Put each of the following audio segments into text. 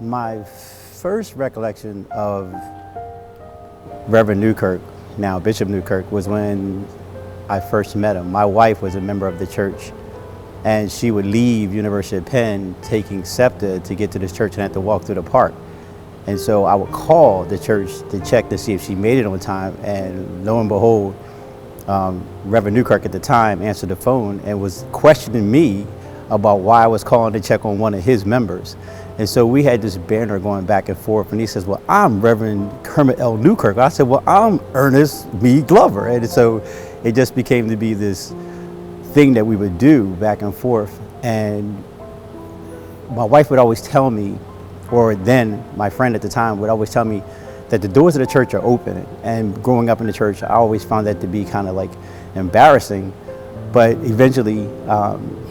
My first recollection of Reverend Newkirk, now Bishop Newkirk, was when I first met him. My wife was a member of the church, and she would leave University of Penn taking SEPTA to get to this church and have to walk through the park. And so I would call the church to check to see if she made it on time, and lo and behold, Reverend Newkirk at the time answered the phone and was questioning me about why I was calling to check on one of his members. And so we had this banter going back and forth, and he says, well, I'm Reverend Kermit L. Newkirk. I said, well, I'm Ernest B. Glover. And so it just became to be this thing that we would do back and forth. And my wife would always tell me, or then my friend at the time would always tell me, that the doors of the church are open. And growing up in the church, I always found that to be kind of like embarrassing. But eventually,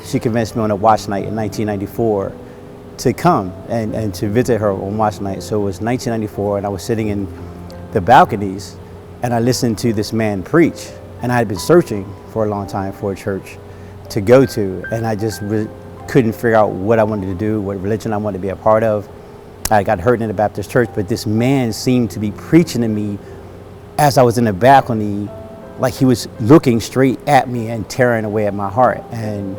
she convinced me on a watch night in 1994 to come and to visit her on watch night. So it was 1994, and I was sitting in the balconies, and I listened to this man preach. And I had been searching for a long time for a church to go to, and I just couldn't figure out what I wanted to do, what religion I wanted to be a part of. I got hurt in the Baptist church, but this man seemed to be preaching to me as I was in the balcony, like he was looking straight at me and tearing away at my heart. And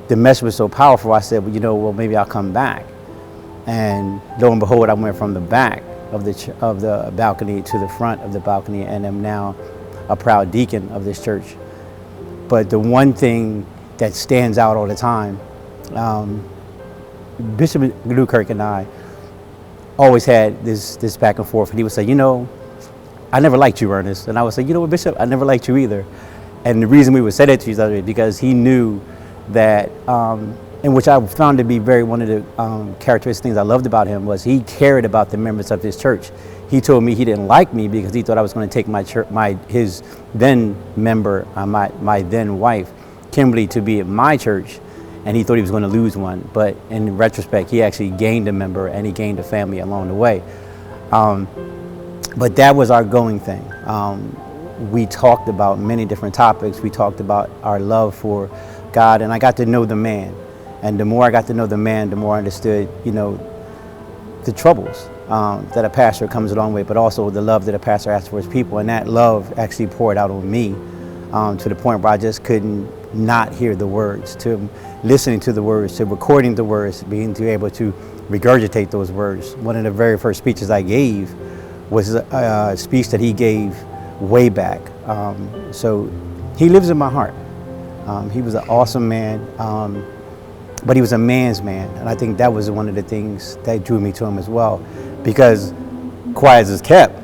the message was so powerful, I said, well, maybe I'll come back. And lo and behold, I went from the back of the balcony to the front of the balcony, and am now a proud deacon of this church. But the one thing that stands out all the time, Bishop Newkirk and I always had this back and forth, and he would say, I never liked you, Ernest. And I would say, you know what, Bishop, I never liked you either. And the reason we would say that to each other is because he knew that, and which I found to be one of the characteristic things I loved about him, was he cared about the members of his church. He told me he didn't like me because he thought I was going to take his then member, my then wife, Kimberly, to be at my church, and he thought he was going to lose one. But in retrospect, he actually gained a member, and he gained a family along the way. But that was our going thing. We talked about many different topics. We talked about our love for God, and I got to know the man. And the more I got to know the man, the more I understood, the troubles that a pastor comes along with, but also the love that a pastor has for his people. And that love actually poured out on me to the point where I just couldn't not hear the words, to listening to the words, to recording the words, being able to regurgitate those words. One of the very first speeches I gave was a speech that he gave way back. So he lives in my heart. He was an awesome man, but he was a man's man. And I think that was one of the things that drew me to him as well, because quiet as it's kept,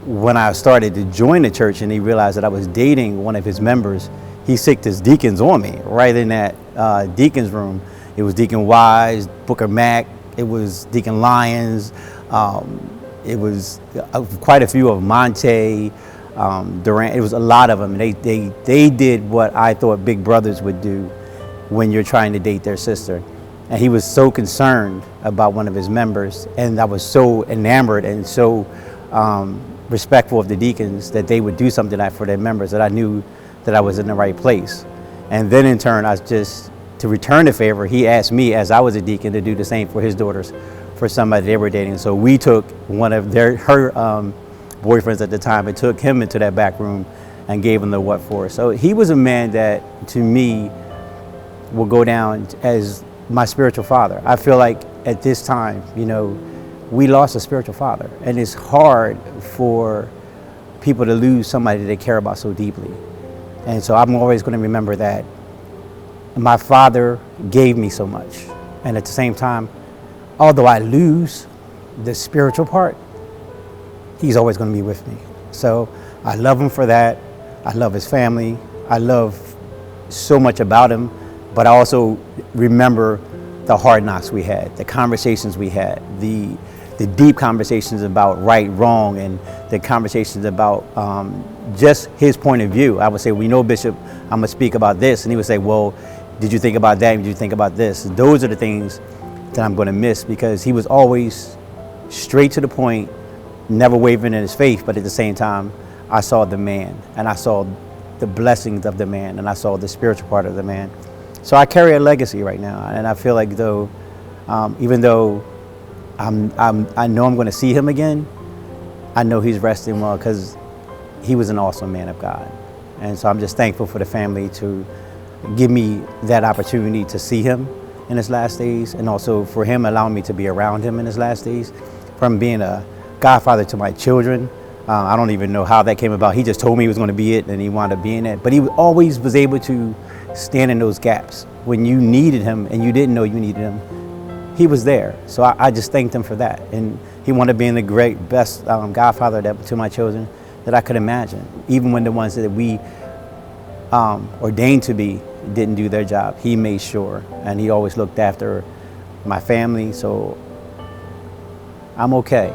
when I started to join the church and he realized that I was dating one of his members, he sicked his deacons on me right in that deacon's room. It was Deacon Wise, Booker Mack, it was Deacon Lyons, it was quite a few of Monte, Durant. It was a lot of them. They did what I thought big brothers would do when you're trying to date their sister. And he was so concerned about one of his members, and I was so enamored and so respectful of the deacons that they would do something like for their members, that I knew that I was in the right place. And then in turn, to return the favor, he asked me, as I was a deacon, to do the same for his daughters, for somebody they were dating. So we took one of her boyfriends at the time and took him into that back room and gave him the what for. So he was a man that, to me, will go down as my spiritual father. I feel like at this time, we lost a spiritual father, and it's hard for people to lose somebody they care about so deeply. And so I'm always going to remember that my father gave me so much, and at the same time, although I lose the spiritual part, he's always going to be with me. So I love him for that. I love his family. I love so much about him, but I also remember the hard knocks we had, the conversations we had, the deep conversations about right, wrong, and the conversations about just his point of view. I would say, Bishop, I'm going to speak about this. And he would say, well, did you think about that? Did you think about this? Those are the things that I'm going to miss, because he was always straight to the point, never wavering in his faith, but at the same time, I saw the man, and I saw the blessings of the man, and I saw the spiritual part of the man. So I carry a legacy right now, and I feel like even though I know I'm going to see him again. I know he's resting well because he was an awesome man of God. And so I'm just thankful for the family to give me that opportunity to see him in his last days, and also for him allowing me to be around him in his last days. From being a godfather to my children, I don't even know how that came about. He just told me he was going to be it, and he wound up being it. But he always was able to stand in those gaps. When you needed him and you didn't know you needed him, he was there. So I just thanked him for that. And he wanted to be the best godfather to my children that I could imagine. Even when the ones that we ordained to be didn't do their job, he made sure, and he always looked after my family. So I'm okay,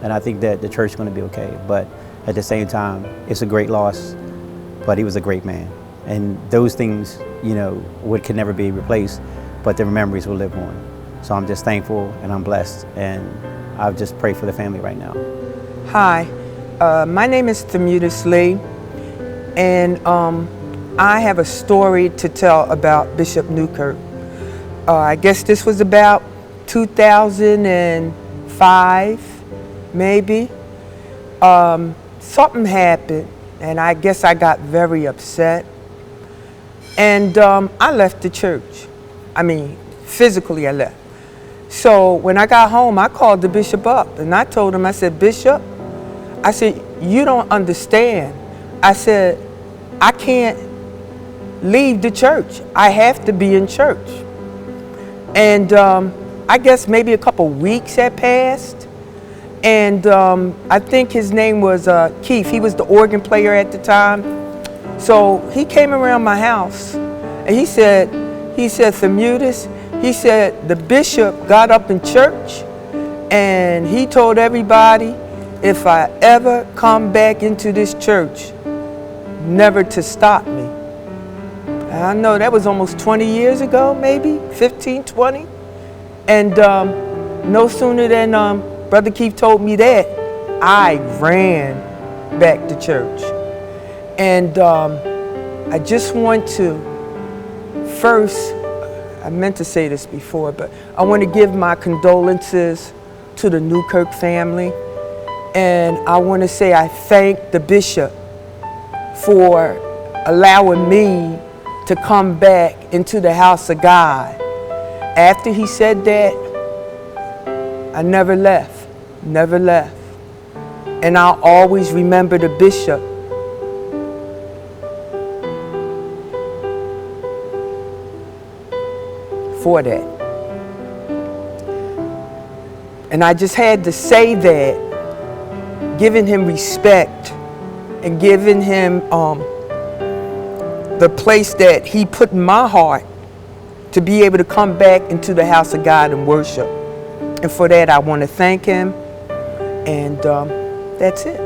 and I think that the church is going to be okay. But at the same time, it's a great loss. But he was a great man, and those things, can never be replaced. But the memories will live on. So I'm just thankful, and I'm blessed, and I just pray for the family right now. Hi, my name is Thamutis Lee, and I have a story to tell about Bishop Newkirk. I guess this was about 2005, maybe. Something happened, and I guess I got very upset. And I left the church. I mean, physically I left. So when I got home, I called the bishop up, and I told him, I said, Bishop, I said, you don't understand. I said, I can't leave the church. I have to be in church. And I guess maybe a couple weeks had passed. And I think his name was Keith. He was the organ player at the time. So he came around my house and he said, Thamutis, he said, the bishop got up in church and he told everybody, if I ever come back into this church, never to stop me. I know that was almost 20 years ago, maybe 15, 20. And no sooner than Brother Keith told me that, I ran back to church. And I just want to first, I meant to say this before, but I want to give my condolences to the Newkirk family. And I want to say I thank the bishop for allowing me to come back into the house of God. After he said that, I never left, never left. And I'll always remember the bishop for that. And I just had to say that, giving him respect and giving him the place that he put in my heart to be able to come back into the house of God and worship. And for that, I want to thank him. And that's it.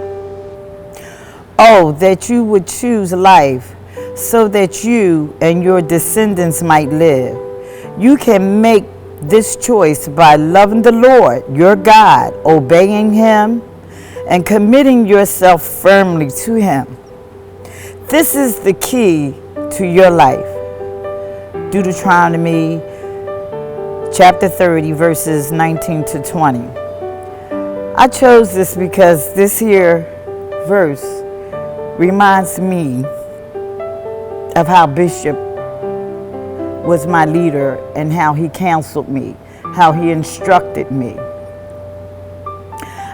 Oh, that you would choose life so that you and your descendants might live. You can make this choice by loving the Lord, your God, obeying him, and committing yourself firmly to him. This is the key to your life. Deuteronomy chapter 30, verses 19 to 20. I chose this because this here verse reminds me of how Bishop was my leader and how he counseled me, how he instructed me.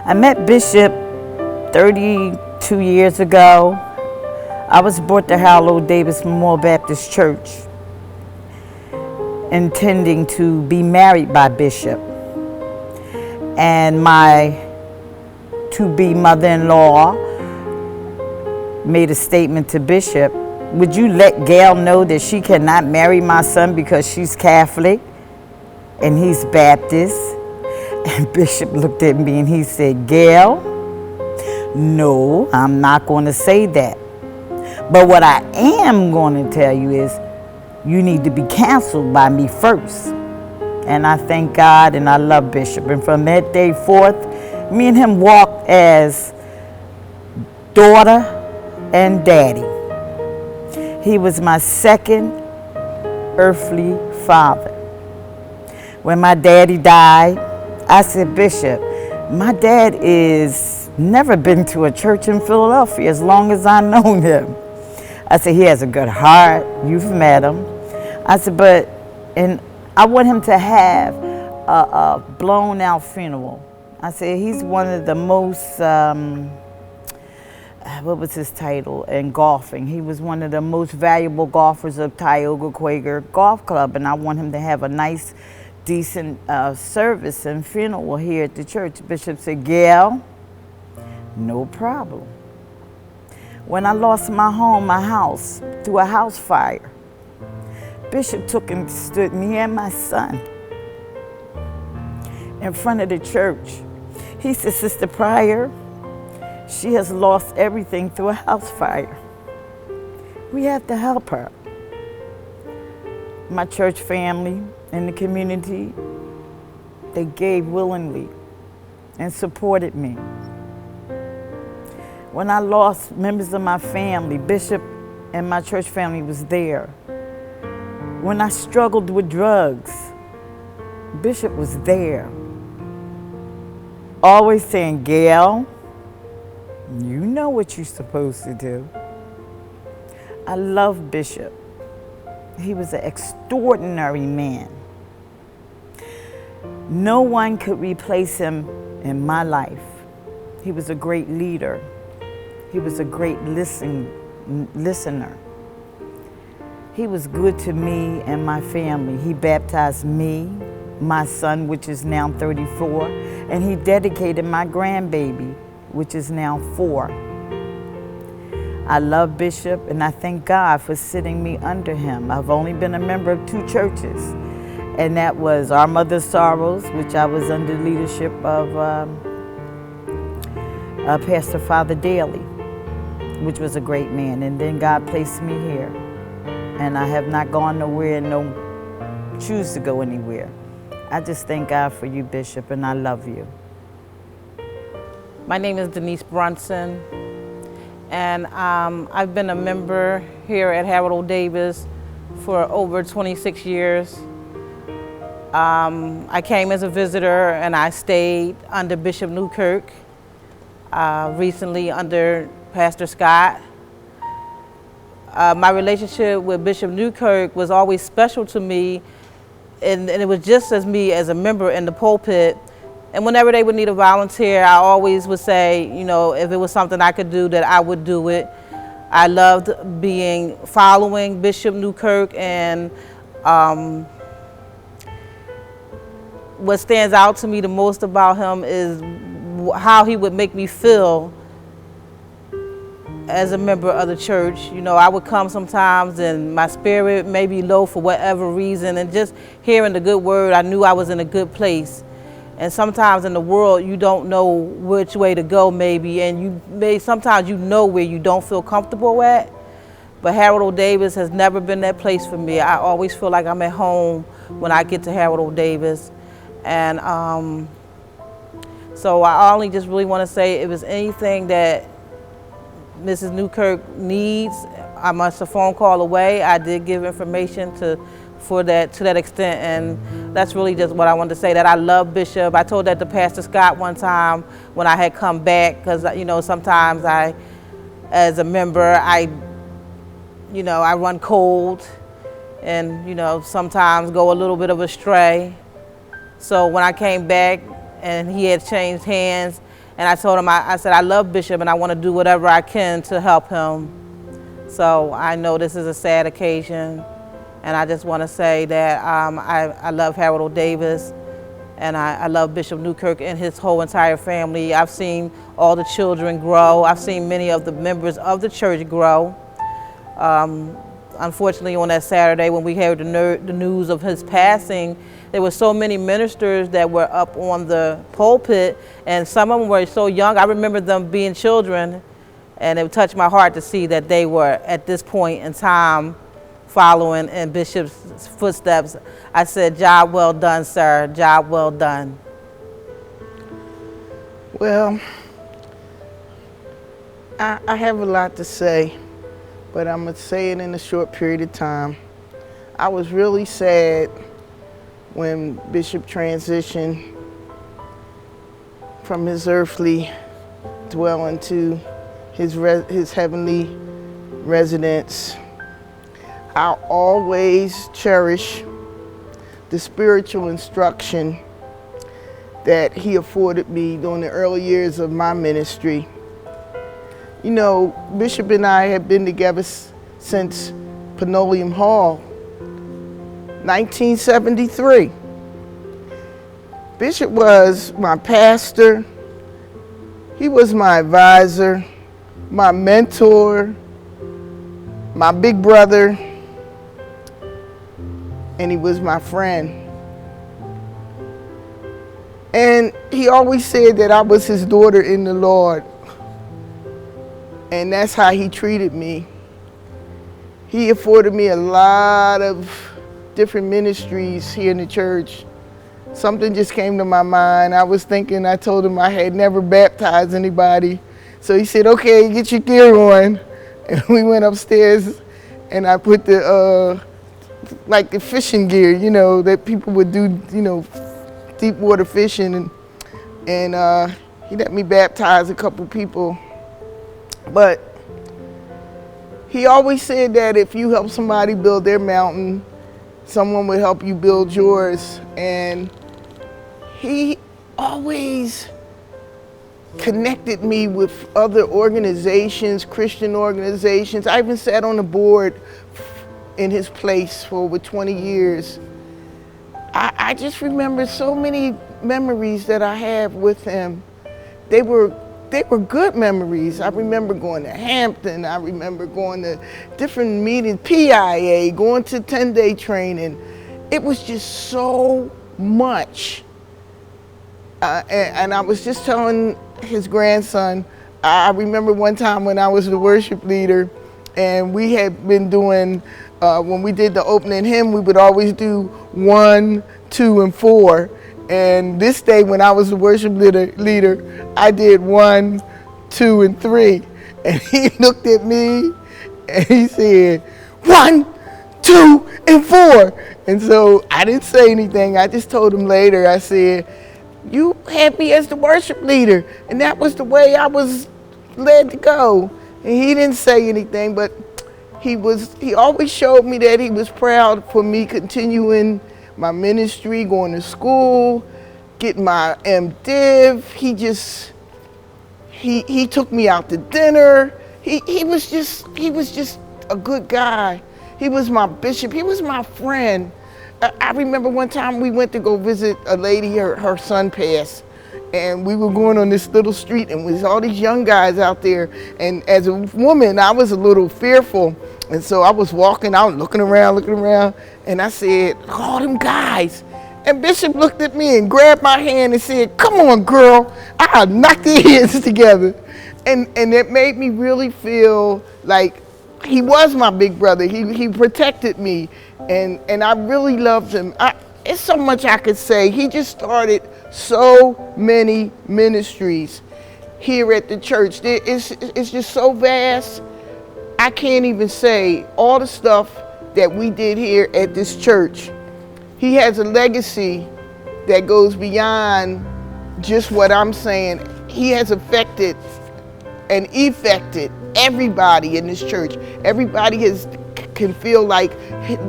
I met Bishop 32 years ago. I was brought to Harlow Davis Memorial Baptist Church, intending to be married by Bishop. And my to-be mother-in-law made a statement to Bishop, would you let Gail know that she cannot marry my son because she's Catholic and he's Baptist? And Bishop looked at me and he said, Gail, no, I'm not going to say that. But what I am going to tell you is you need to be counseled by me first. And I thank God and I love Bishop. And from that day forth, me and him walked as daughter and daddy. He was my second earthly father. When my daddy died, I said, Bishop, my dad is never been to a church in Philadelphia as long as I know him. I said, he has a good heart. You've met him. I said, and I want him to have a blown out funeral. I said, he's one of the most, what was his title in golfing? He was one of the most valuable golfers of Tioga Quaker Golf Club, and I want him to have a nice, decent service and funeral here at the church. Bishop said, Gail, no problem. When I lost my home, my house, through a house fire, Bishop took and stood me and my son in front of the church. He said, Sister Pryor, she has lost everything through a house fire. We have to help her. My church family and the community, they gave willingly and supported me. When I lost members of my family, Bishop and my church family was there. When I struggled with drugs, Bishop was there. Always saying, Gail, you know what you're supposed to do. I love Bishop. He was an extraordinary man. No one could replace him in my life. He was a great leader. He was a great listener. He was good to me and my family. He baptized me, my son, which is now 34, and he dedicated my grandbaby, which is now 4. I love Bishop, and I thank God for sitting me under him. I've only been a member of 2 churches, and that was Our Mother's Sorrows, which I was under the leadership of Pastor Father Daly, which was a great man, and then God placed me here. And I have not gone nowhere and no choose to go anywhere. I just thank God for you, Bishop, and I love you. My name is Denise Brunson, and I've been a member here at Harold O. Davis for over 26 years. I came as a visitor and I stayed under Bishop Newkirk, recently under Pastor Scott. My relationship with Bishop Newkirk was always special to me, and it was just as me as a member in the pulpit. And whenever they would need a volunteer, I always would say, you know, if it was something I could do, that I would do it. I loved following Bishop Newkirk, and what stands out to me the most about him is how he would make me feel as a member of the church. You know, I would come sometimes and my spirit may be low for whatever reason, and just hearing the good word, I knew I was in a good place. And sometimes in the world, you don't know which way to go maybe, and sometimes you know where you don't feel comfortable at. But Harold O. Davis has never been that place for me. I always feel like I'm at home when I get to Harold O. Davis. And so I only just really want to say, if there's anything that Mrs. Newkirk needs, I'm just a phone call away. I did give information to that extent, and that's really just what I wanted to say, that I love Bishop. I told that to Pastor Scott one time when I had come back, because you know, sometimes as a member, I run cold, and you know, sometimes go a little bit of astray. So when I came back and he had changed hands, and I told him, I said, I love Bishop and I want to do whatever I can to help him. So I know this is a sad occasion, and I just want to say that I love Harold O. Davis, and I love Bishop Newkirk and his whole entire family. I've seen all the children grow. I've seen many of the members of the church grow. Unfortunately, on that Saturday when we heard the news of his passing, there were so many ministers that were up on the pulpit, and some of them were so young. I remember them being children, and it touched my heart to see that they were at this point in time following in Bishop's footsteps. I said, job well done, sir, job well done. Well, I have a lot to say, but I'm going to say it in a short period of time. I was really sad when Bishop transitioned from his earthly dwelling to his heavenly residence, I'll always cherish the spiritual instruction that he afforded me during the early years of my ministry. You know, Bishop and I have been together since Panoleum Hall, 1973. Bishop was my pastor, he was my advisor, my mentor, my big brother, and he was my friend. And he always said that I was his daughter in the Lord. And that's how he treated me. He afforded me a lot of different ministries here in the church. Something just came to my mind. I told him I had never baptized anybody. So he said, okay, get your gear on. And we went upstairs and I put like the fishing gear, you know, that people would do, you know, deep water fishing. And he let me baptize a couple people. But he always said that if you help somebody build their mountain, someone would help you build yours. And he always connected me with other organizations, Christian organizations. I even sat on the board in his place for over 20 years. I just remember so many memories that I have with him. They were good memories. I remember going to Hampton. I remember going to different meetings, PIA, going to 10-day training. It was just so much. And I was just telling his grandson, I remember one time when I was the worship leader and we had been doing, when we did the opening hymn, we would always do 1, 2, and 4. And this day when I was the worship leader, I did 1, 2, and 3. And he looked at me and he said, 1, 2, and 4. And so I didn't say anything. I just told him later, I said, you had me as the worship leader. And that was the way I was led to go. And he didn't say anything, but he always showed me that he was proud for me continuing my ministry, going to school, getting my MDiv. He took me out to dinner. He was just a good guy. He was my bishop. He was my friend. I remember one time we went to go visit a lady, her son passed, and we were going on this little street and there was all these young guys out there. And as a woman, I was a little fearful. And so I was walking out, looking around, and I said, all them guys. And Bishop looked at me and grabbed my hand and said, come on, girl, I'll knock their heads together. And it made me really feel like he was my big brother. He protected me, and I really loved him. It's so much I could say. He just started so many ministries here at the church. It's just so vast. I can't even say all the stuff that we did here at this church. He has a legacy that goes beyond just what I'm saying. He has affected and effected everybody in this church. Everybody can feel like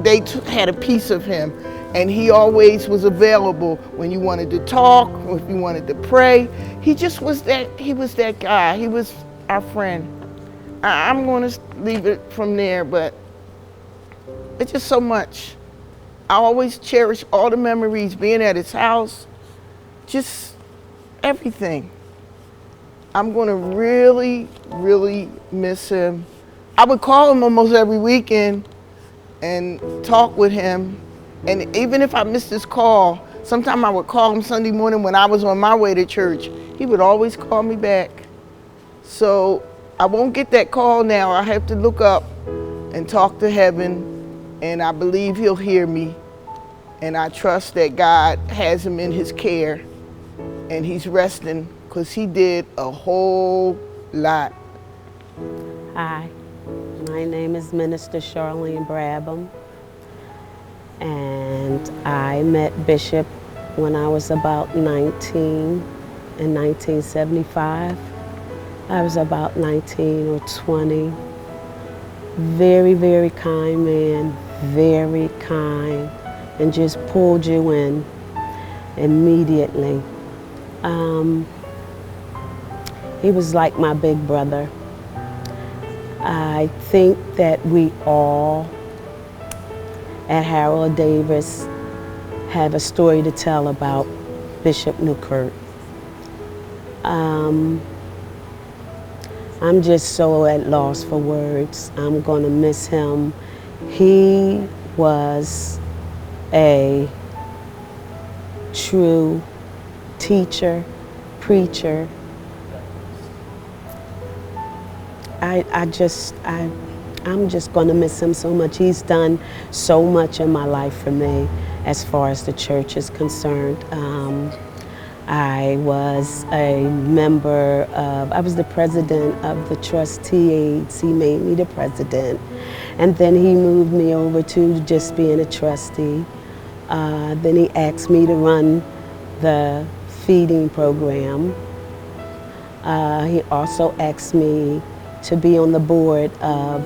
they had a piece of him. And he always was available when you wanted to talk, or if you wanted to pray. He was that guy. He was our friend. I'm going to leave it from there, but it's just so much. I always cherish all the memories, being at his house, just everything. I'm going to really, really miss him. I would call him almost every weekend and talk with him. And even if I missed his call, sometime I would call him Sunday morning when I was on my way to church. He would always call me back. So I won't get that call now. I have to look up and talk to heaven, and I believe he'll hear me. And I trust that God has him in his care, and he's resting because he did a whole lot. Hi, my name is Minister Charlene Brabham, and I met Bishop when I was about 19, in 1975. I was about 19 or 20. Very, very kind man, very kind, and just pulled you in immediately. He was like my big brother. I think that we all at Harold Davis have a story to tell about Bishop Newkirk. I'm just so at loss for words. I'm gonna miss him. He was a true teacher, preacher. I'm just gonna miss him so much. He's done so much in my life for me as far as the church is concerned. I was a member of, I was the president of the trustees. He made me the president. And then he moved me over to just being a trustee. Then he asked me to run the feeding program. He also asked me to be on the board of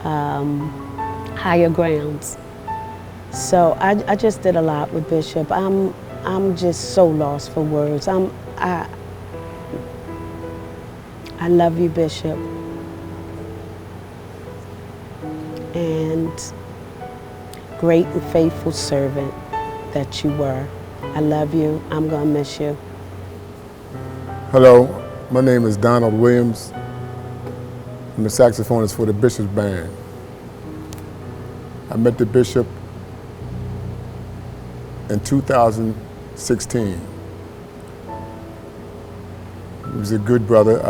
Higher Grounds. So I just did a lot with Bishop. I'm just so lost for words. I love you, Bishop. And great and faithful servant that you were. I love you. I'm gonna miss you. Hello, my name is Donald Williams. I'm the saxophonist for the Bishop's Band. I met the Bishop in 2016. He was a good brother.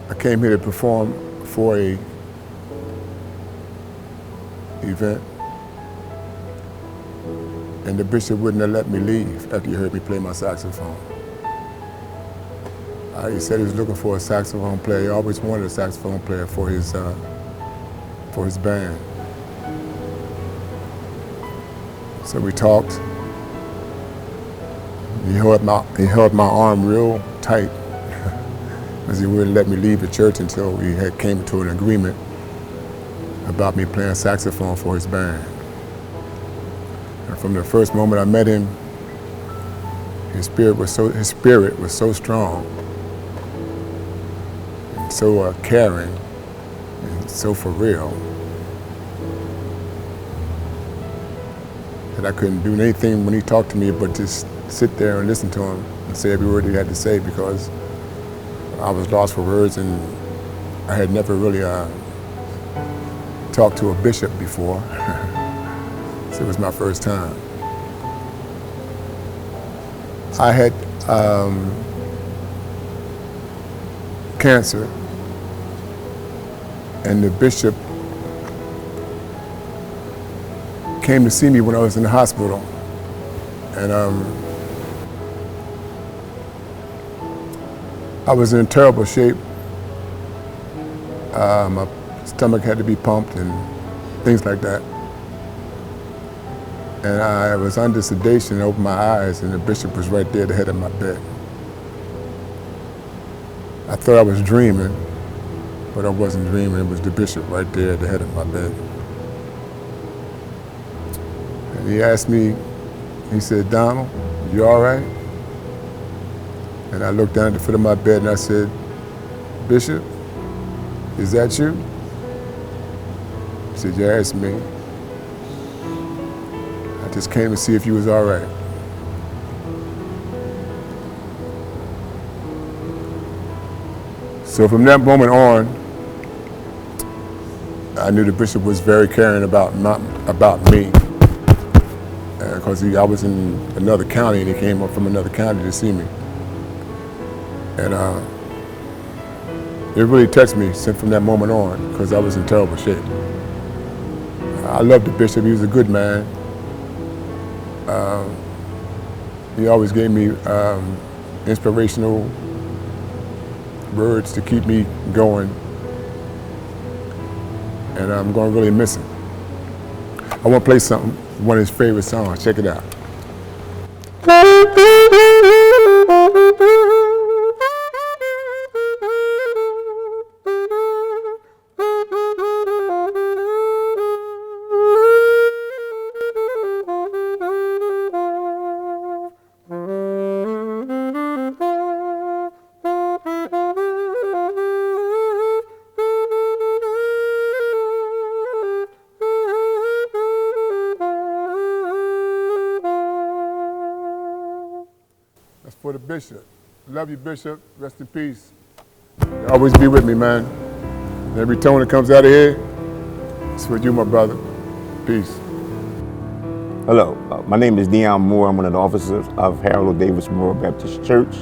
I came here to perform for a event, and the Bishop wouldn't have let me leave after he heard me play my saxophone. He said he was looking for a saxophone player. He always wanted a saxophone player for his band. So we talked. He held my arm real tight because he wouldn't let me leave the church until we had came to an agreement about me playing saxophone for his band. And from the first moment I met him, his spirit was so strong, and so caring, and so for real, that I couldn't do anything when he talked to me but just sit there and listen to him and say every word he had to say, because I was lost for words and I had never really talked to a bishop before. So it was my first time. I had cancer, and the bishop came to see me when I was in the hospital. And I was in terrible shape. My stomach had to be pumped and things like that. And I was under sedation and opened my eyes, and the bishop was right there at the head of my bed. I thought I was dreaming, but I wasn't dreaming. It was the bishop right there at the head of my bed. And he asked me, he said, "Donald, you all right?" And I looked down at the foot of my bed and I said, "Bishop, is that you?" He said, "Yeah, it's me. I just came to see if you was all right." So from that moment on, I knew the bishop was very caring about me. Because I was in another county and he came up from another county to see me. And it really touched me from that moment on, because I was in terrible shape. I loved the bishop. He was a good man. He always gave me inspirational words to keep me going. And I'm going to really miss him. I want to play something, one of his favorite songs. Check it out. for the bishop. Love you, Bishop. Rest in peace. You always be with me, man. Every tone that comes out of here, it's with you, my brother. Peace. Hello, my name is Deion Moore. I'm one of the officers of Harold Davis Memorial Baptist Church.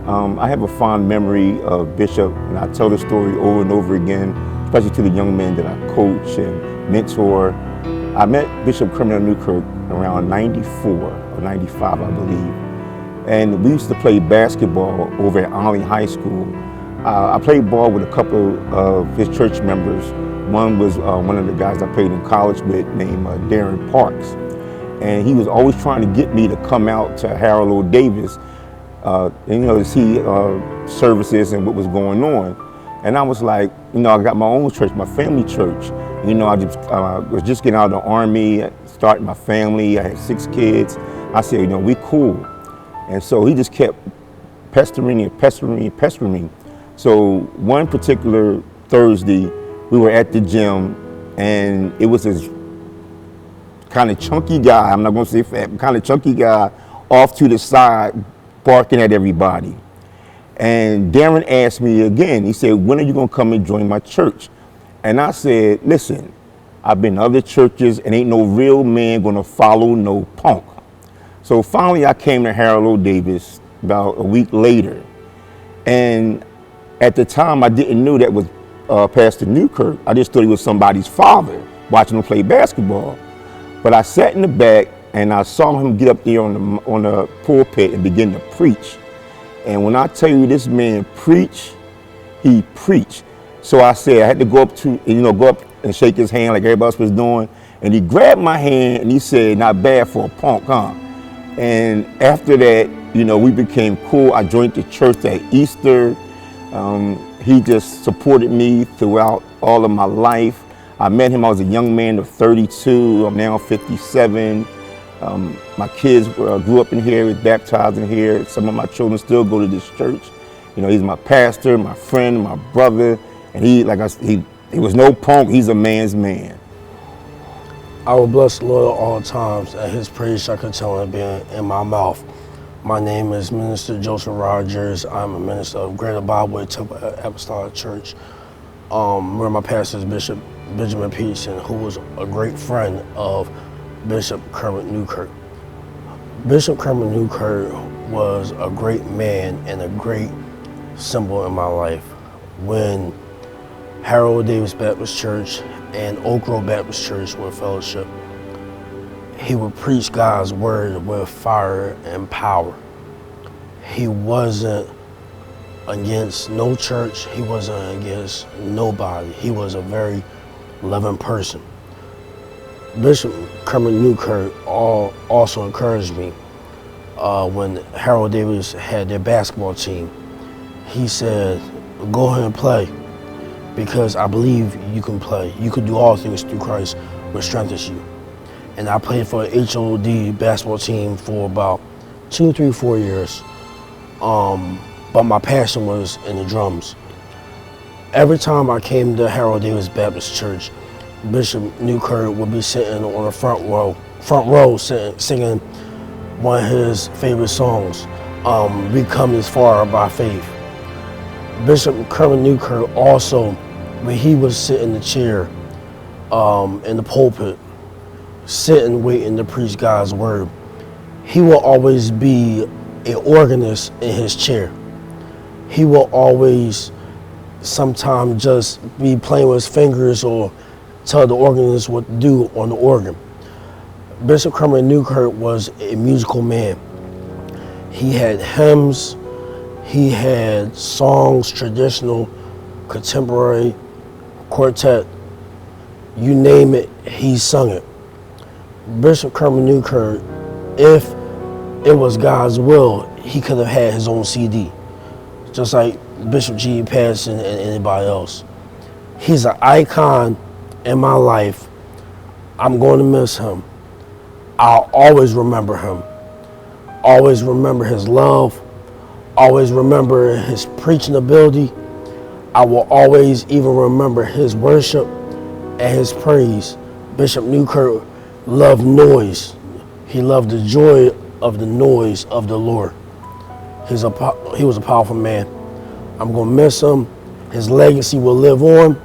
I have a fond memory of Bishop, and I tell the story over and over again, especially to the young men that I coach and mentor. I met Bishop Criminal Newkirk around 94 or 95, I believe. And we used to play basketball over at Arlington High School. I played ball with a couple of his church members. One was one of the guys I played in college with named Darren Parks. And he was always trying to get me to come out to Harold O. Davis, to see services and what was going on. And I was like, I got my own church, my family church. I was just getting out of the Army, starting my family. I had 6 kids. I said, we cool. And so he just kept pestering and pestering and pestering me. So one particular Thursday, we were at the gym, and it was this kind of chunky guy, I'm not going to say fat, but kind of chunky guy off to the side barking at everybody. And Darren asked me again, he said, when are you going to come and join my church? And I said, listen, I've been to other churches and ain't no real man going to follow no punk. So finally I came to Harold O. Davis about a week later. And at the time I didn't know that was Pastor Newkirk. I just thought he was somebody's father watching him play basketball. But I sat in the back and I saw him get up there on the pulpit and begin to preach. And when I tell you this man preached, he preached. So I said I had to go up and shake his hand like everybody else was doing. And he grabbed my hand and he said, not bad for a punk, huh? And after that, we became cool. I joined the church at Easter. He just supported me throughout all of my life. I met him, I was a young man of 32, I'm now 57. My kids grew up in here, was baptized in here. Some of my children still go to this church. He's my pastor, my friend, my brother, and he was no punk, he's a man's man. I will bless the Lord at all times, and his praise shall continually be in my mouth. My name is Minister Joseph Rogers. I'm a minister of Greater Bible Temple Apostolic Church. Where my pastor is Bishop Benjamin Peterson, who was a great friend of Bishop Kermit Newkirk. Bishop Kermit Newkirk was a great man and a great symbol in my life. When Harold Davis Baptist Church and Oak Grove Baptist Church were fellowship, he would preach God's word with fire and power. He wasn't against no church, he wasn't against nobody. He was a very loving person. Bishop Kermit Newkirk also encouraged me when Harold Davis had their basketball team. He said, go ahead and play, because I believe you can play. You can do all things through Christ, which strengthens you. And I played for the HOD basketball team for about 2, 3, 4 years. But my passion was in the drums. Every time I came to Harold Davis Baptist Church, Bishop Newkirk would be sitting on the front row singing one of his favorite songs, We Come This Far by Faith. Bishop Kermit Newkirk also, when he would sit in the chair in the pulpit, sitting waiting to preach God's word, he will always be an organist in his chair. He will always sometimes just be playing with his fingers or tell the organist what to do on the organ. Bishop Kermit Newkirk was a musical man. He had hymns, he had songs, traditional, contemporary, quartet, you name it, he sung it. Bishop Kermit Newkirk, if it was God's will, he could have had his own CD, just like Bishop G. Patterson and anybody else. He's an icon in my life. I'm going to miss him. I'll always remember him. Always remember his love. Always remember his preaching ability. I will always even remember his worship and his praise. Bishop Newkirk loved noise. He loved the joy of the noise of the Lord. He was a powerful man. I'm gonna miss him. His legacy will live on.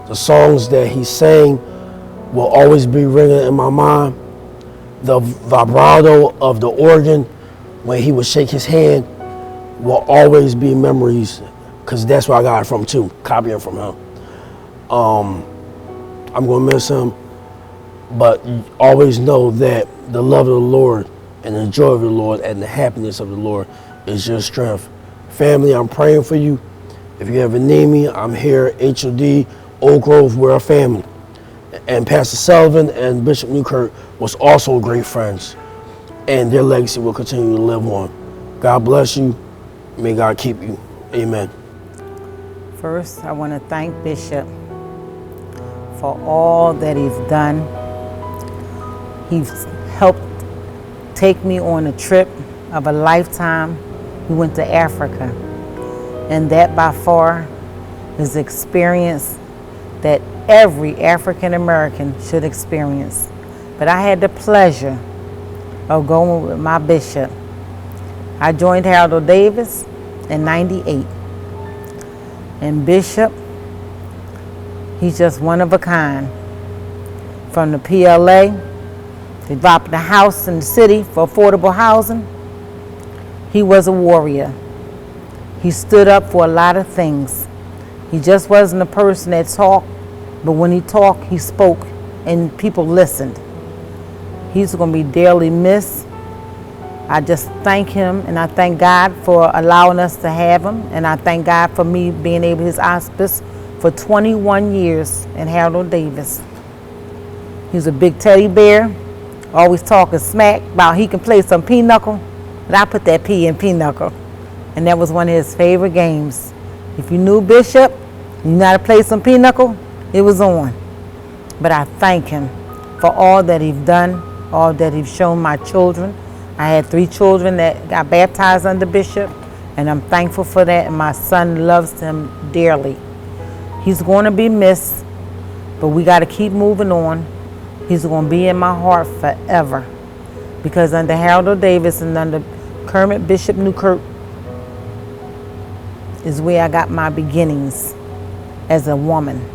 The songs that he sang will always be ringing in my mind. The vibrato of the organ when he would shake his hand will always be memories, because that's where I got it from too, copying from him. I'm gonna miss him, but always know that the love of the Lord and the joy of the Lord and the happiness of the Lord is your strength. Family, I'm praying for you. If you ever need me, I'm here, HOD, Oak Grove, we're a family. And Pastor Sullivan and Bishop Newkirk was also great friends, and their legacy will continue to live on. God bless you. May God keep you. Amen. First, I want to thank Bishop for all that he's done. He's helped take me on a trip of a lifetime. We went to Africa, and that by far is an experience that every African American should experience. But I had the pleasure of going with my bishop. I joined Harold Davis in '98. And Bishop, he's just one of a kind. From the PLA, they dropped the house in the city for affordable housing. He was a warrior. He stood up for a lot of things. He just wasn't a person that talked, but when he talked, he spoke and people listened. He's going to be dearly missed. I just thank him, and I thank God for allowing us to have him, and I thank God for me being able to his auspice for 21 years in Harold Davis. He's a big teddy bear, always talking smack about he can play some pinochle, but I put that P in pinochle, and that was one of his favorite games. If you knew Bishop, you know how to play some pinochle, it was on. But I thank him for all that he's done, all that he's shown my children. I had 3 children that got baptized under Bishop, and I'm thankful for that, and my son loves him dearly. He's going to be missed, but we got to keep moving on. He's going to be in my heart forever, because under Harold Davis and under Kermit Bishop Newkirk is where I got my beginnings as a woman.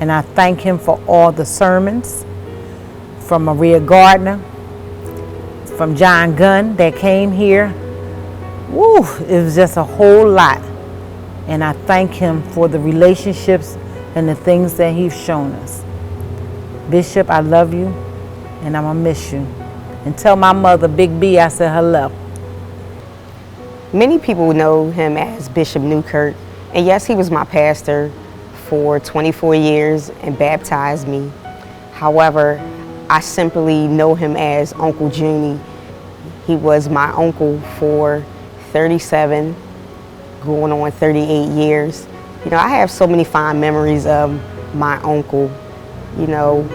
And I thank him for all the sermons from Maria Gardner, from John Gunn that came here. Woo, it was just a whole lot. And I thank him for the relationships and the things that he's shown us. Bishop, I love you, and I'm gonna miss you. And tell my mother, Big B, I said hello. Many people know him as Bishop Newkirk, and yes, he was my pastor for 24 years and baptized me. However, I simply know him as Uncle Junie. He was my uncle for 37, going on 38 years. You know, I have so many fond memories of my uncle. You know,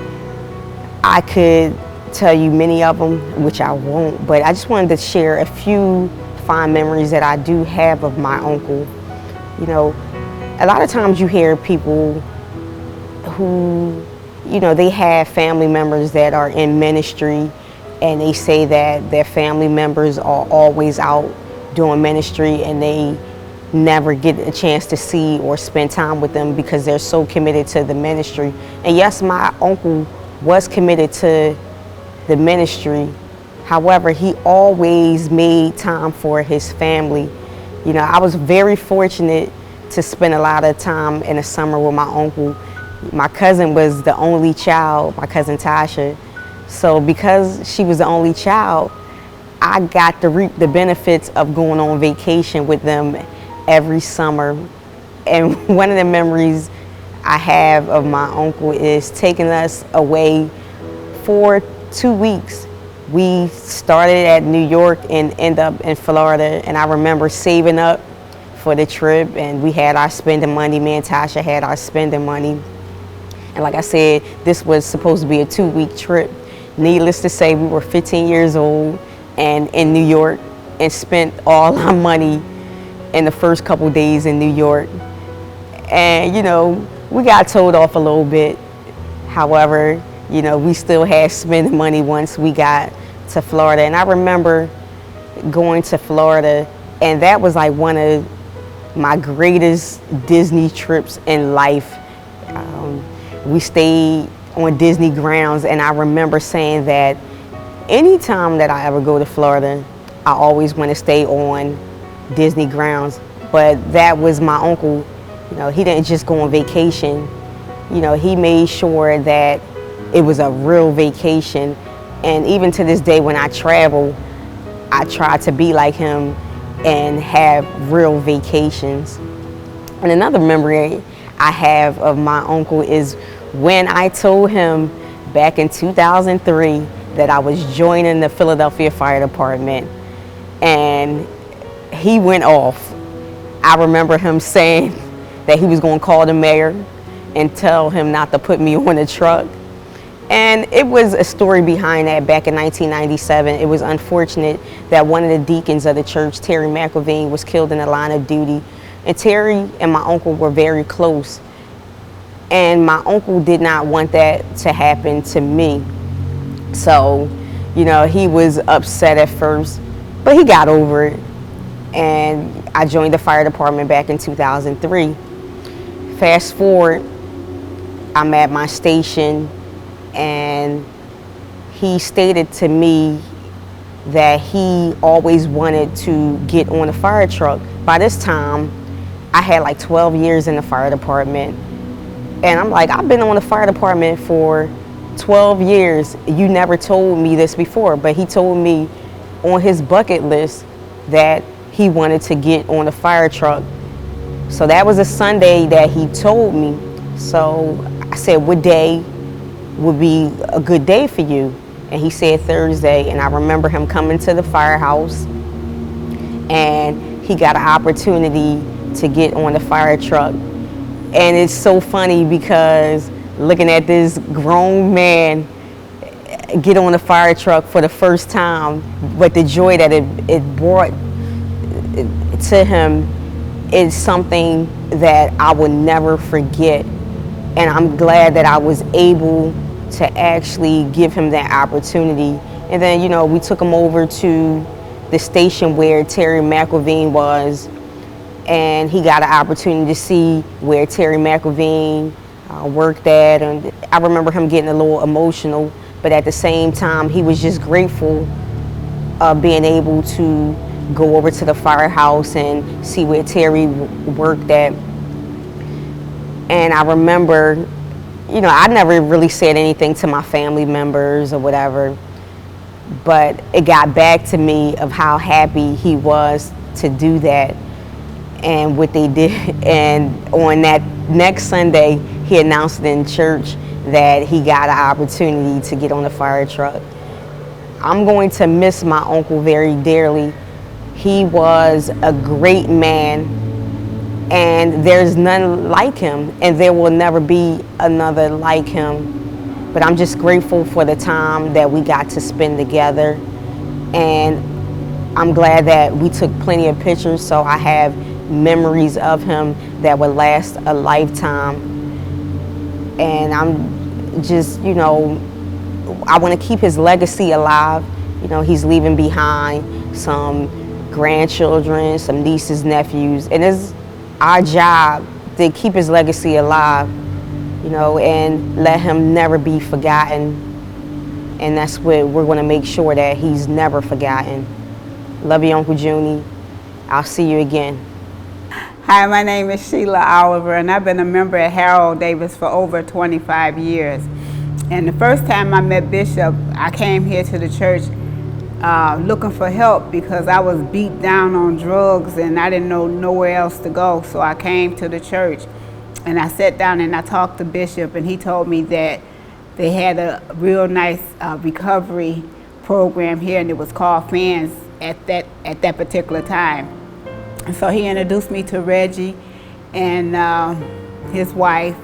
I could tell you many of them, which I won't, but I just wanted to share a few fond memories that I do have of my uncle. You know, a lot of times you hear people who, you know, they have family members that are in ministry, and they say that their family members are always out doing ministry and they never get a chance to see or spend time with them because they're so committed to the ministry. And yes, my uncle was committed to the ministry. However, he always made time for his family. You know, I was very fortunate to spend a lot of time in the summer with my uncle. My cousin was the only child, my cousin Tasha. So because she was the only child, I got to reap the benefits of going on vacation with them every summer. And one of the memories I have of my uncle is taking us away for 2 weeks. We started at New York and ended up in Florida, and I remember saving up for the trip, and we had our spending money. Me and Tasha had our spending money. And like I said, this was supposed to be a 2-week trip. Needless to say, we were 15 years old and in New York, and spent all our money in the first couple days in New York. And you know, we got told off a little bit. However, you know, we still had spending money once we got to Florida. And I remember going to Florida And that was like one of my greatest Disney trips in life. We stayed on Disney grounds, and I remember saying that anytime that I ever go to Florida, I always want to stay on Disney grounds. But that was my uncle. You know, he didn't just go on vacation. You know, he made sure that it was a real vacation. And even to this day when I travel, I try to be like him and have real vacations. And another memory I have of my uncle is when I told him back in 2003 that I was joining the Philadelphia Fire Department, and he went off. I remember him saying that he was going to call the mayor and tell him not to put me on a truck. And it was a story behind that back in 1997. It was unfortunate that one of the deacons of the church, Terry McElveen, was killed in the line of duty. And Terry and my uncle were very close. And my uncle did not want that to happen to me. So, you know, he was upset at first, but he got over it. And I joined the fire department back in 2003. Fast forward, I'm at my station, and he stated to me that he always wanted to get on a fire truck. By this time, I had like 12 years in the fire department. And I'm like, I've been on the fire department for 12 years. You never told me this before, but he told me on his bucket list that he wanted to get on a fire truck. So that was a Sunday that he told me. So I said, what day would be a good day for you? And he said Thursday. And I remember him coming to the firehouse, and he got an opportunity to get on the fire truck. And it's so funny because looking at this grown man get on a fire truck for the first time, but the joy that it brought to him is something that I will never forget. And I'm glad that I was able to actually give him that opportunity. And then, you know, we took him over to the station where Terry McElveen was, and he got an opportunity to see where Terry McElveen worked at. And I remember him getting a little emotional, but at the same time, he was just grateful of being able to go over to the firehouse and see where Terry worked at. And I remember, you know, I never really said anything to my family members or whatever, but it got back to me of how happy he was to do that and what they did. And on that next Sunday, he announced in church that he got an opportunity to get on the fire truck. I'm going to miss my uncle very dearly. He was a great man, and there's none like him, and there will never be another like him. But I'm just grateful for the time that we got to spend together, and I'm glad that we took plenty of pictures, so I have memories of him that would last a lifetime. And I'm just, you know, I want to keep his legacy alive. You know, he's leaving behind some grandchildren, some nieces, nephews, and it's our job to keep his legacy alive, you know, and let him never be forgotten. And that's what we're going to make sure, that he's never forgotten. Love you, Uncle Junie. I'll see you again. Hi, my name is Sheila Oliver, and I've been a member at Harold Davis for over 25 years. And the first time I met Bishop, I came here to the church looking for help because I was beat down on drugs and I didn't know nowhere else to go. So I came to the church and I sat down and I talked to Bishop, and he told me that they had a real nice recovery program here, and it was called FANS at that particular time. And so he introduced me to Reggie and his wife,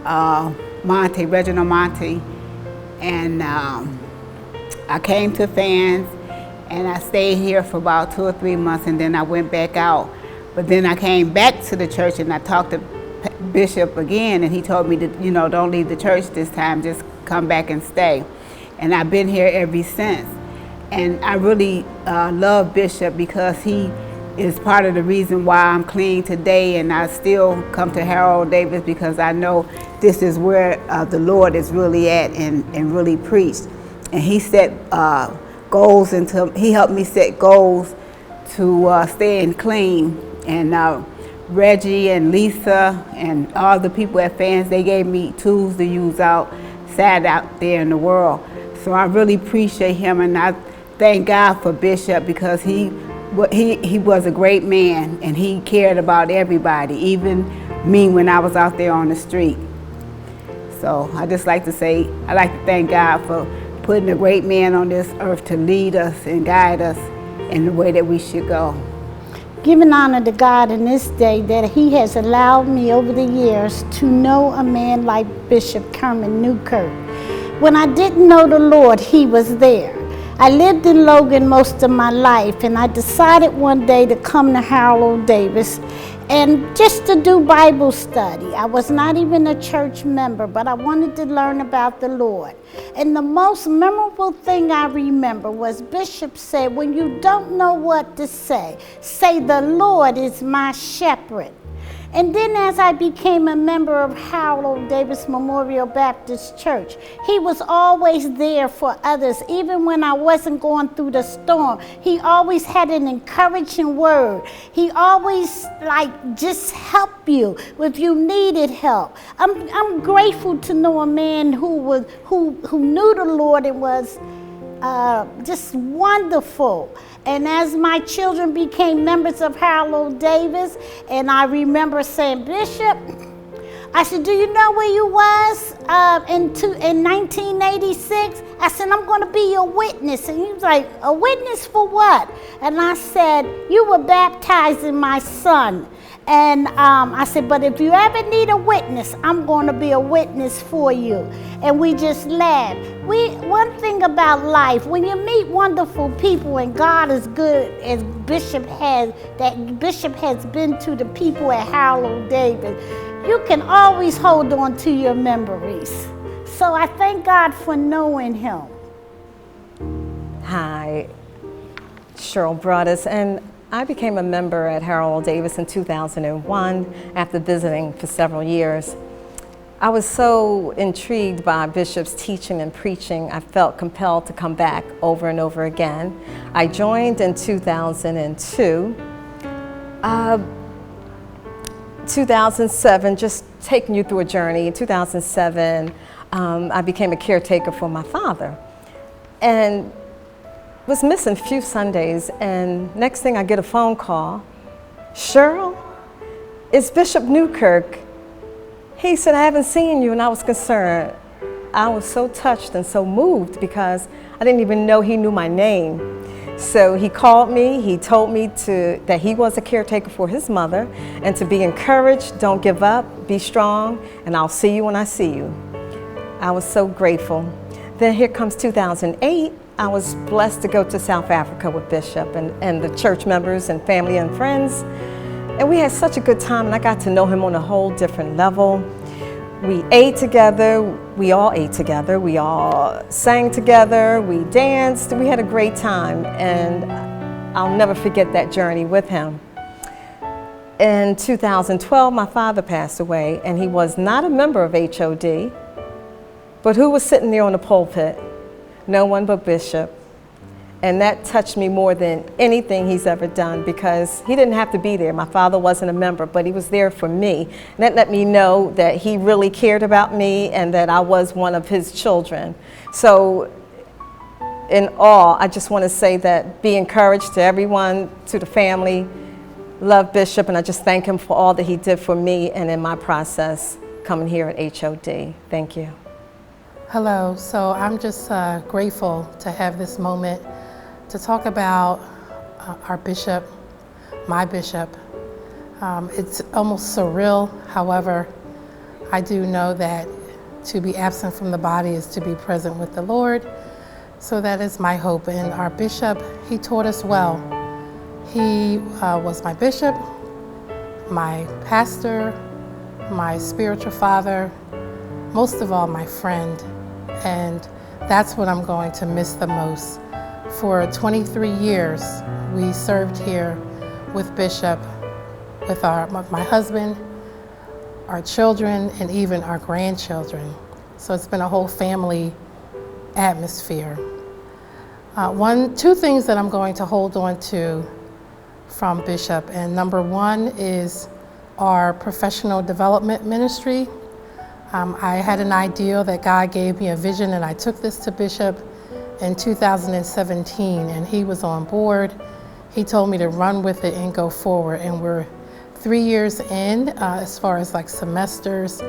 Reginald Monte, and I came to FANS and I stayed here for about 2 or 3 months, and then I went back out. But then I came back to the church and I talked to Bishop again, and he told me to, you know, don't leave the church this time, just come back and stay. And I've been here ever since. And I really love Bishop because he is part of the reason why I'm clean today, and I still come to Harold Davis because I know this is where the Lord is really at and really preached. And he set goals he helped me set goals to staying clean. And Reggie and Lisa and all the people at Fans, they gave me tools to use outside out there in the world. So I really appreciate him, and I thank God for Bishop because he was a great man, and he cared about everybody, even me when I was out there on the street. So I just like to say, I like to thank God for putting a great man on this earth to lead us and guide us in the way that we should go. Giving honor to God in this day that he has allowed me over the years to know a man like Bishop Kerman Newkirk. When I didn't know the Lord, he was there. I lived in Logan most of my life, and I decided one day to come to Harold Davis and just to do Bible study. I was not even a church member, but I wanted to learn about the Lord. And the most memorable thing I remember was Bishop said, when you don't know what to say, the Lord is my shepherd. And then as I became a member of Harold Davis Memorial Baptist Church, he was always there for others. Even when I wasn't going through the storm, he always had an encouraging word. He always just help you if you needed help. I'm grateful to know a man who knew the Lord and was just wonderful. And as my children became members of Harold Davis, and I remember saying, Bishop, I said, do you know where you was in 1986? I said, I'm going to be a witness. And he was like, a witness for what? And I said, you were baptizing my son. And I said, but if you ever need a witness, I'm going to be a witness for you. And we just laughed. One thing about life, when you meet wonderful people and God is good, as Bishop has been to the people at Harold Davis, you can always hold on to your memories. So I thank God for knowing him. Hi, Cheryl Broaddus, and I became a member at Harold Davis in 2001 after visiting for several years. I was so intrigued by Bishop's teaching and preaching, I felt compelled to come back over and over again. I joined in 2002. 2007, just taking you through a journey, in 2007, I became a caretaker for my father. And was missing a few Sundays, and next thing I get a phone call, Cheryl, it's Bishop Newkirk. He said, I haven't seen you, and I was concerned. I was so touched and so moved because I didn't even know he knew my name. So he called me, he told me that he was a caretaker for his mother and to be encouraged, don't give up, be strong, and I'll see you when I see you. I was so grateful. Then here comes 2008. I was blessed to go to South Africa with Bishop and the church members and family and friends. And we had such a good time, and I got to know him on a whole different level. We ate together, we all ate together, we all sang together, we danced, we had a great time, and I'll never forget that journey with him. In 2012, my father passed away, and he was not a member of HOD, but who was sitting there on the pulpit? No one but Bishop. And that touched me more than anything he's ever done because he didn't have to be there. My father wasn't a member, but he was there for me. And that let me know that he really cared about me and that I was one of his children. So in all, I just want to say that be encouraged to everyone, to the family. Love Bishop, and I just thank him for all that he did for me and in my process coming here at HOD. Thank you. Hello, so I'm just grateful to have this moment to talk about our bishop, my bishop. It's almost surreal, however, I do know that to be absent from the body is to be present with the Lord, so that is my hope. And our bishop, he taught us well. He was my bishop, my pastor, my spiritual father, most of all my friend. And that's what I'm going to miss the most. For 23 years, we served here with Bishop, with my husband, our children, and even our grandchildren. So it's been a whole family atmosphere. Two things that I'm going to hold on to from Bishop, and number one is our professional development ministry. I had an idea that God gave me a vision, and I took this to Bishop in 2017, and he was on board. He told me to run with it and go forward, and we're 3 years in as far as like semesters,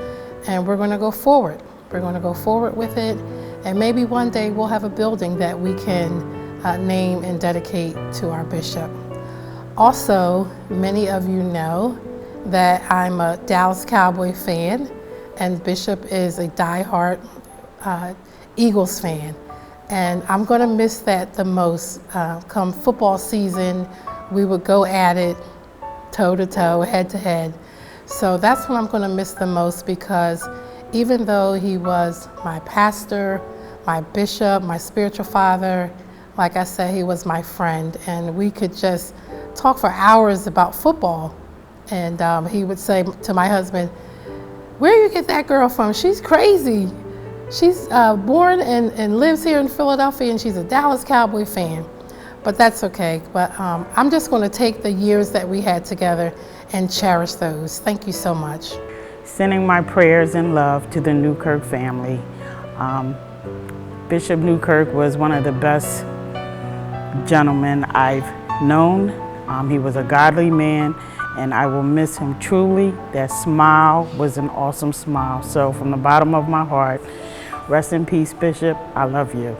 and we're going to go forward. We're going to go forward with it, and maybe one day we'll have a building that we can name and dedicate to our Bishop. Also, many of you know that I'm a Dallas Cowboy fan, and Bishop is a diehard Eagles fan. And I'm gonna miss that the most. Come football season, we would go at it toe to toe, head to head. So that's what I'm gonna miss the most, because even though he was my pastor, my bishop, my spiritual father, like I said, he was my friend, and we could just talk for hours about football. And he would say to my husband, "Where you get that girl from? She's crazy. She's born and lives here in Philadelphia, and she's a Dallas Cowboy fan." But that's okay. But I'm just going to take the years that we had together and cherish those. Thank you so much. Sending my prayers and love to the Newkirk family. Bishop Newkirk was one of the best gentlemen I've known. He was a godly man, and I will miss him truly. That smile was an awesome smile. So from the bottom of my heart, rest in peace, Bishop. I love you.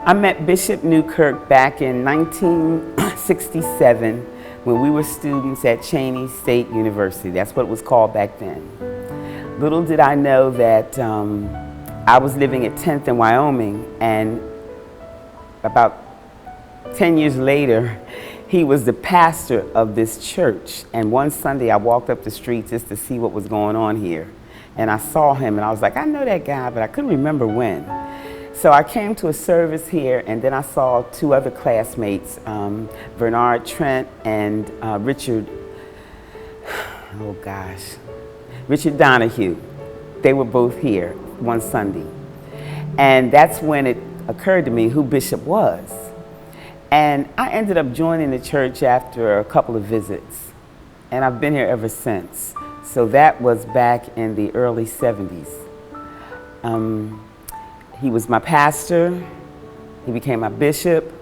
I met Bishop Newkirk back in 1967 when we were students at Cheyney State University. That's what it was called back then. Little did I know that I was living at 10th in Wyoming, and about 10 years later, he was the pastor of this church. And one Sunday I walked up the street just to see what was going on here. And I saw him and I was like, I know that guy, but I couldn't remember when. So I came to a service here, and then I saw two other classmates, Bernard Trent and Richard Donahue. They were both here one Sunday. And that's when it occurred to me who Bishop was. And I ended up joining the church after a couple of visits, and I've been here ever since. So that was back in the early 70s. He was my pastor. He became my bishop.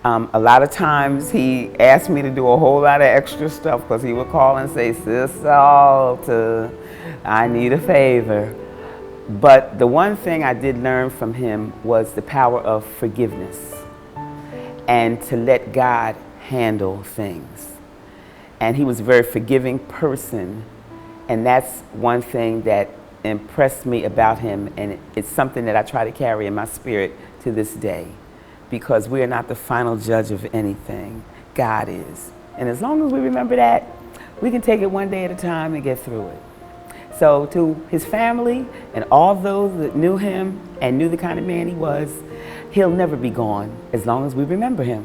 A lot of times he asked me to do a whole lot of extra stuff, because he would call and say, "Sister Alta, I need a favor." But the one thing I did learn from him was the power of forgiveness and to let God handle things. And he was a very forgiving person, and that's one thing that impressed me about him, and it's something that I try to carry in my spirit to this day, because we are not the final judge of anything. God is. And as long as we remember that, we can take it one day at a time and get through it. So to his family and all those that knew him and knew the kind of man he was, he'll never be gone as long as we remember him.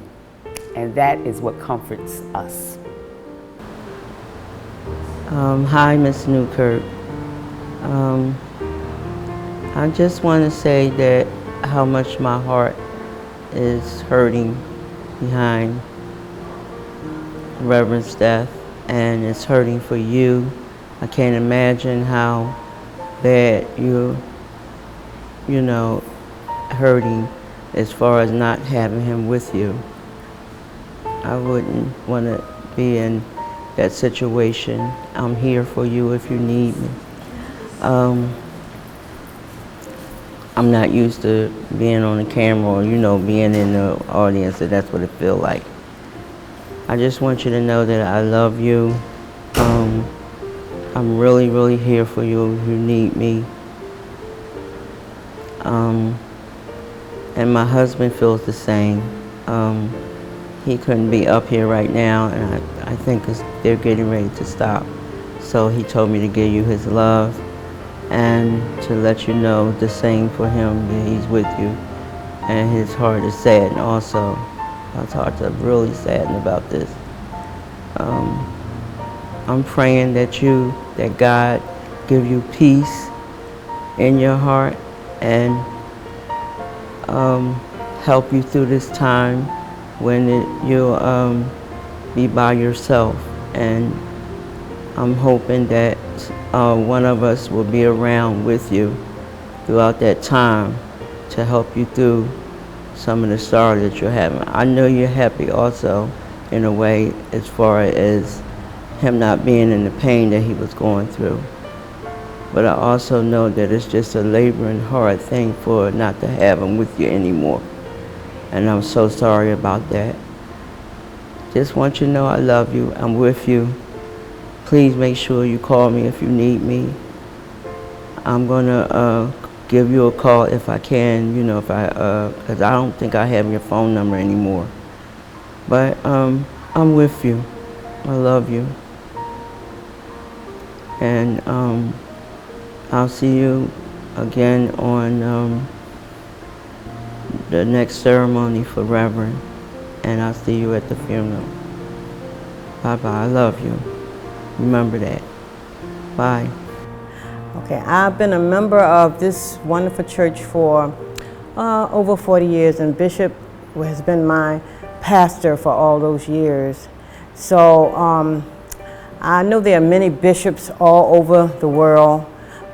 And that is what comforts us. Hi, Ms. Newkirk. I just want to say that how much my heart is hurting behind Reverend's death, and it's hurting for you. I can't imagine how bad you're, hurting as far as not having him with you. I wouldn't want to be in that situation. I'm here for you if you need me. I'm not used to being on the camera or, being in the audience, so that's what it feels like. I just want you to know that I love you. I'm really, really here for you if you need me. And my husband feels the same. He couldn't be up here right now, and I think they're getting ready to stop. So he told me to give you his love and to let you know the same for him, that he's with you. And his heart is saddened also. His heart's really saddened about this. I'm praying that God give you peace in your heart and help you through this time when you'll be by yourself. And I'm hoping that one of us will be around with you throughout that time to help you through some of the sorrow that you're having. I know you're happy also, in a way, as far as him not being in the pain that he was going through. But I also know that it's just a laboring hard thing for not to have him with you anymore. And I'm so sorry about that. Just want you to know I love you. I'm with you. Please make sure you call me if you need me. I'm gonna give you a call if I can, you know, if because I don't think I have your phone number anymore. But I'm with you. I love you. And I'll see you again on the next ceremony for Reverend, and I'll see you at the funeral. Bye-bye. I love you. Remember that. Bye. Okay, I've been a member of this wonderful church for over 40 years, and Bishop has been my pastor for all those years. So I know there are many bishops all over the world,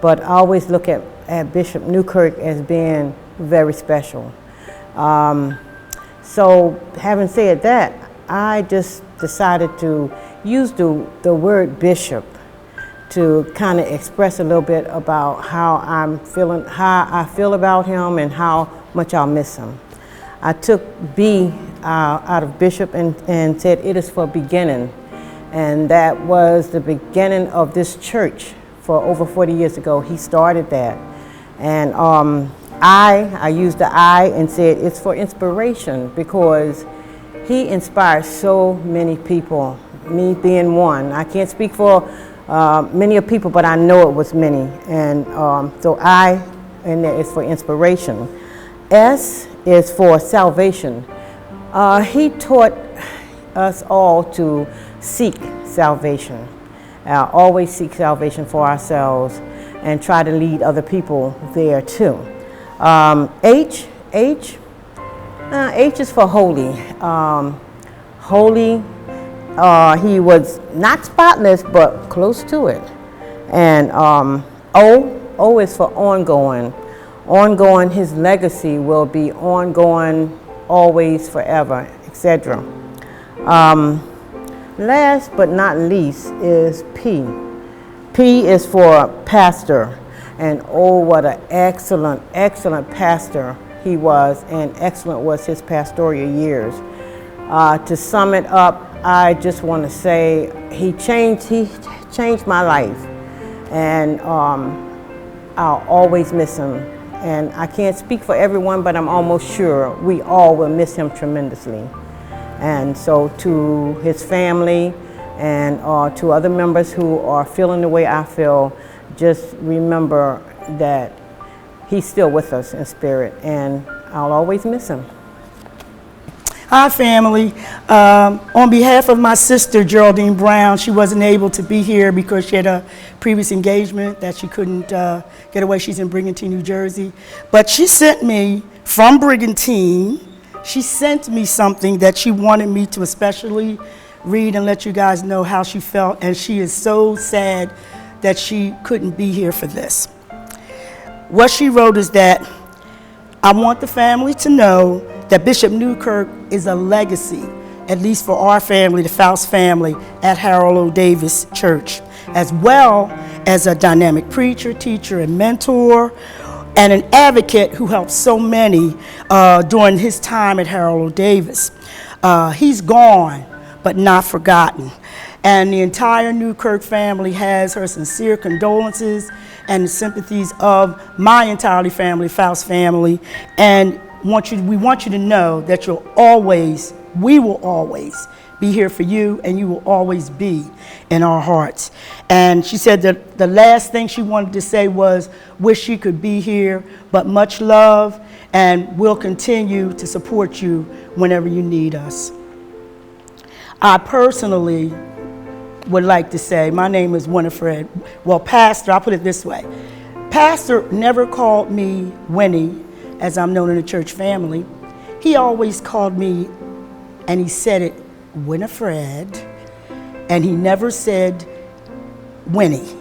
but I always look at Bishop Newkirk as being very special. So having said that, I just decided to use the word bishop to kind of express a little bit about how I feel about him and how much I'll miss him. I took B out of bishop and said it is for beginning. And that was the beginning of this church for over 40 years ago. He started that. And I used the I and said it's for inspiration because he inspired so many people, me being one. I can't speak for many of people, but I know it was many. And so I, and there is for inspiration. S is for salvation. He taught us all to seek salvation. Always seek salvation for ourselves and try to lead other people there too. H is for holy. Holy, he was not spotless, but close to it. And O is for ongoing. Ongoing, his legacy will be ongoing, always, forever, etc. Last but not least is P. P is for pastor. And oh, what an excellent, excellent pastor he was, and excellent was his pastoral years. To sum it up, I just want to say he changed my life, and I'll always miss him. And I can't speak for everyone, but I'm almost sure we all will miss him tremendously. And so to his family and to other members who are feeling the way I feel, just remember that he's still with us in spirit, and I'll always miss him. Hi, family. On behalf of my sister, Geraldine Brown, she wasn't able to be here because she had a previous engagement that she couldn't get away. She's in Brigantine, New Jersey. But she sent me from Brigantine, she sent me something that she wanted me to especially read and let you guys know how she felt. And she is so sad that she couldn't be here for this. What she wrote is that, I want the family to know that Bishop Newkirk is a legacy, at least for our family, the Faust family, at Harold O. Davis Church, as well as a dynamic preacher, teacher, and mentor, and an advocate who helped so many during his time at Harold O. Davis. He's gone, but not forgotten. And the entire Newkirk family has her sincere condolences and the sympathies of my entirely family, Faust family, and we want you to know that we will always be here for you, and you will always be in our hearts. And she said that the last thing she wanted to say was, wish she could be here, but much love, and we'll continue to support you whenever you need us. I personally would like to say, my name is Winifred. Well, Pastor, I'll put it this way. Pastor never called me Winnie, as I'm known in the church family. He always called me, and he said it, Winifred, and he never said Winnie.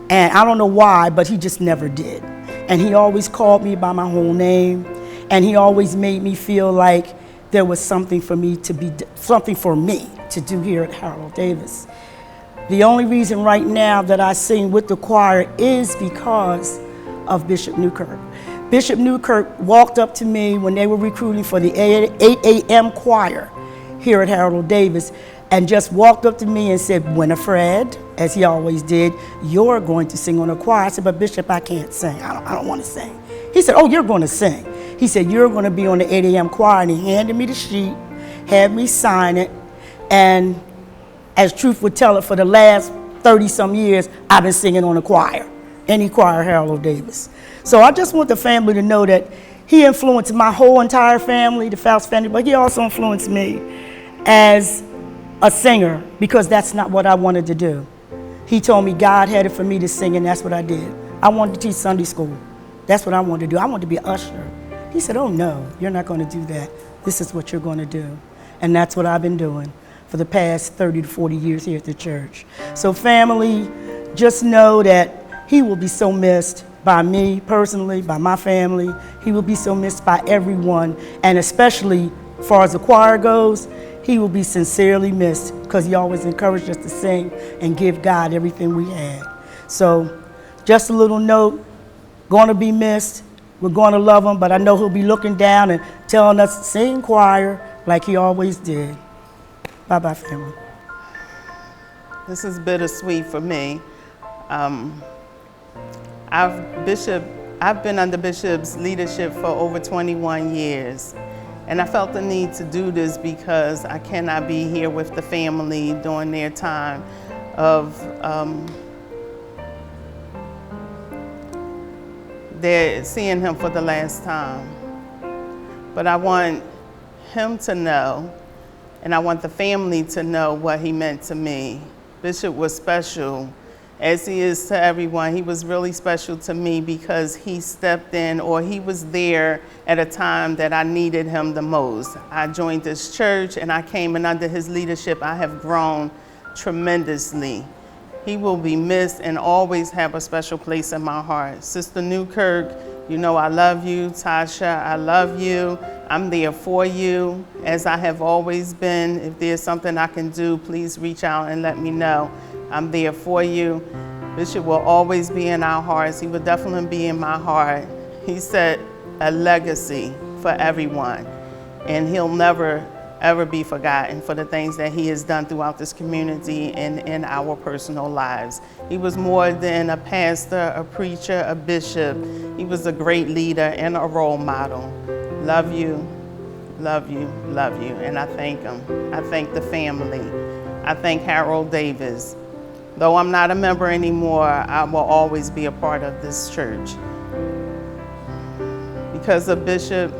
And I don't know why, but he just never did. And he always called me by my whole name, and he always made me feel like there was something for me to do here at Harold Davis. The only reason right now that I sing with the choir is because of Bishop Newkirk. Bishop Newkirk walked up to me when they were recruiting for the 8 a.m. choir here at Harold Davis, and just walked up to me and said, Winifred, as he always did, you're going to sing on the choir. I said, but Bishop, I can't sing. I don't want to sing. He said, oh, you're going to sing. He said, you're going to be on the 8 a.m. choir, and he handed me the sheet, had me sign it, and as truth would tell it, for the last 30-some years, I've been singing on the choir, any choir at Harold Davis. So I just want the family to know that he influenced my whole entire family, the Faust family, but he also influenced me as a singer, because that's not what I wanted to do. He told me God had it for me to sing, and that's what I did. I wanted to teach Sunday school. That's what I wanted to do. I wanted to be an usher. He said, oh no, you're not going to do that. This is what you're going to do. And that's what I've been doing for the past 30 to 40 years here at the church. So family, just know that he will be so missed by me personally, by my family. He will be so missed by everyone, and especially as far as the choir goes, he will be sincerely missed, because he always encouraged us to sing and give God everything we had. So just a little note, going to be missed. We're going to love him, but I know he'll be looking down and telling us, sing choir, like he always did. Bye-bye, family. This is bittersweet for me. I've been under Bishop's leadership for over 21 years. And I felt the need to do this because I cannot be here with the family during their time of they're seeing him for the last time. But I want him to know, and I want the family to know what he meant to me. Bishop was special, as he is to everyone. He was really special to me because he stepped in, or he was there at a time that I needed him the most. I joined this church and I came in under his leadership. I have grown tremendously. He will be missed and always have a special place in my heart. Sister Newkirk, you know I love you. Tasha, I love you. I'm there for you, as I have always been. If there's something I can do, please reach out and let me know. I'm there for you. Bishop will always be in our hearts. He will definitely be in my heart. He set a legacy for everyone, and he'll never, ever be forgotten for the things that he has done throughout this community and in our personal lives. He was more than a pastor, a preacher, a bishop. He was a great leader and a role model. Love you, love you, love you, and I thank him. I thank the family. I thank Harold Davis. Though I'm not a member anymore, I will always be a part of this church. Because of Bishop,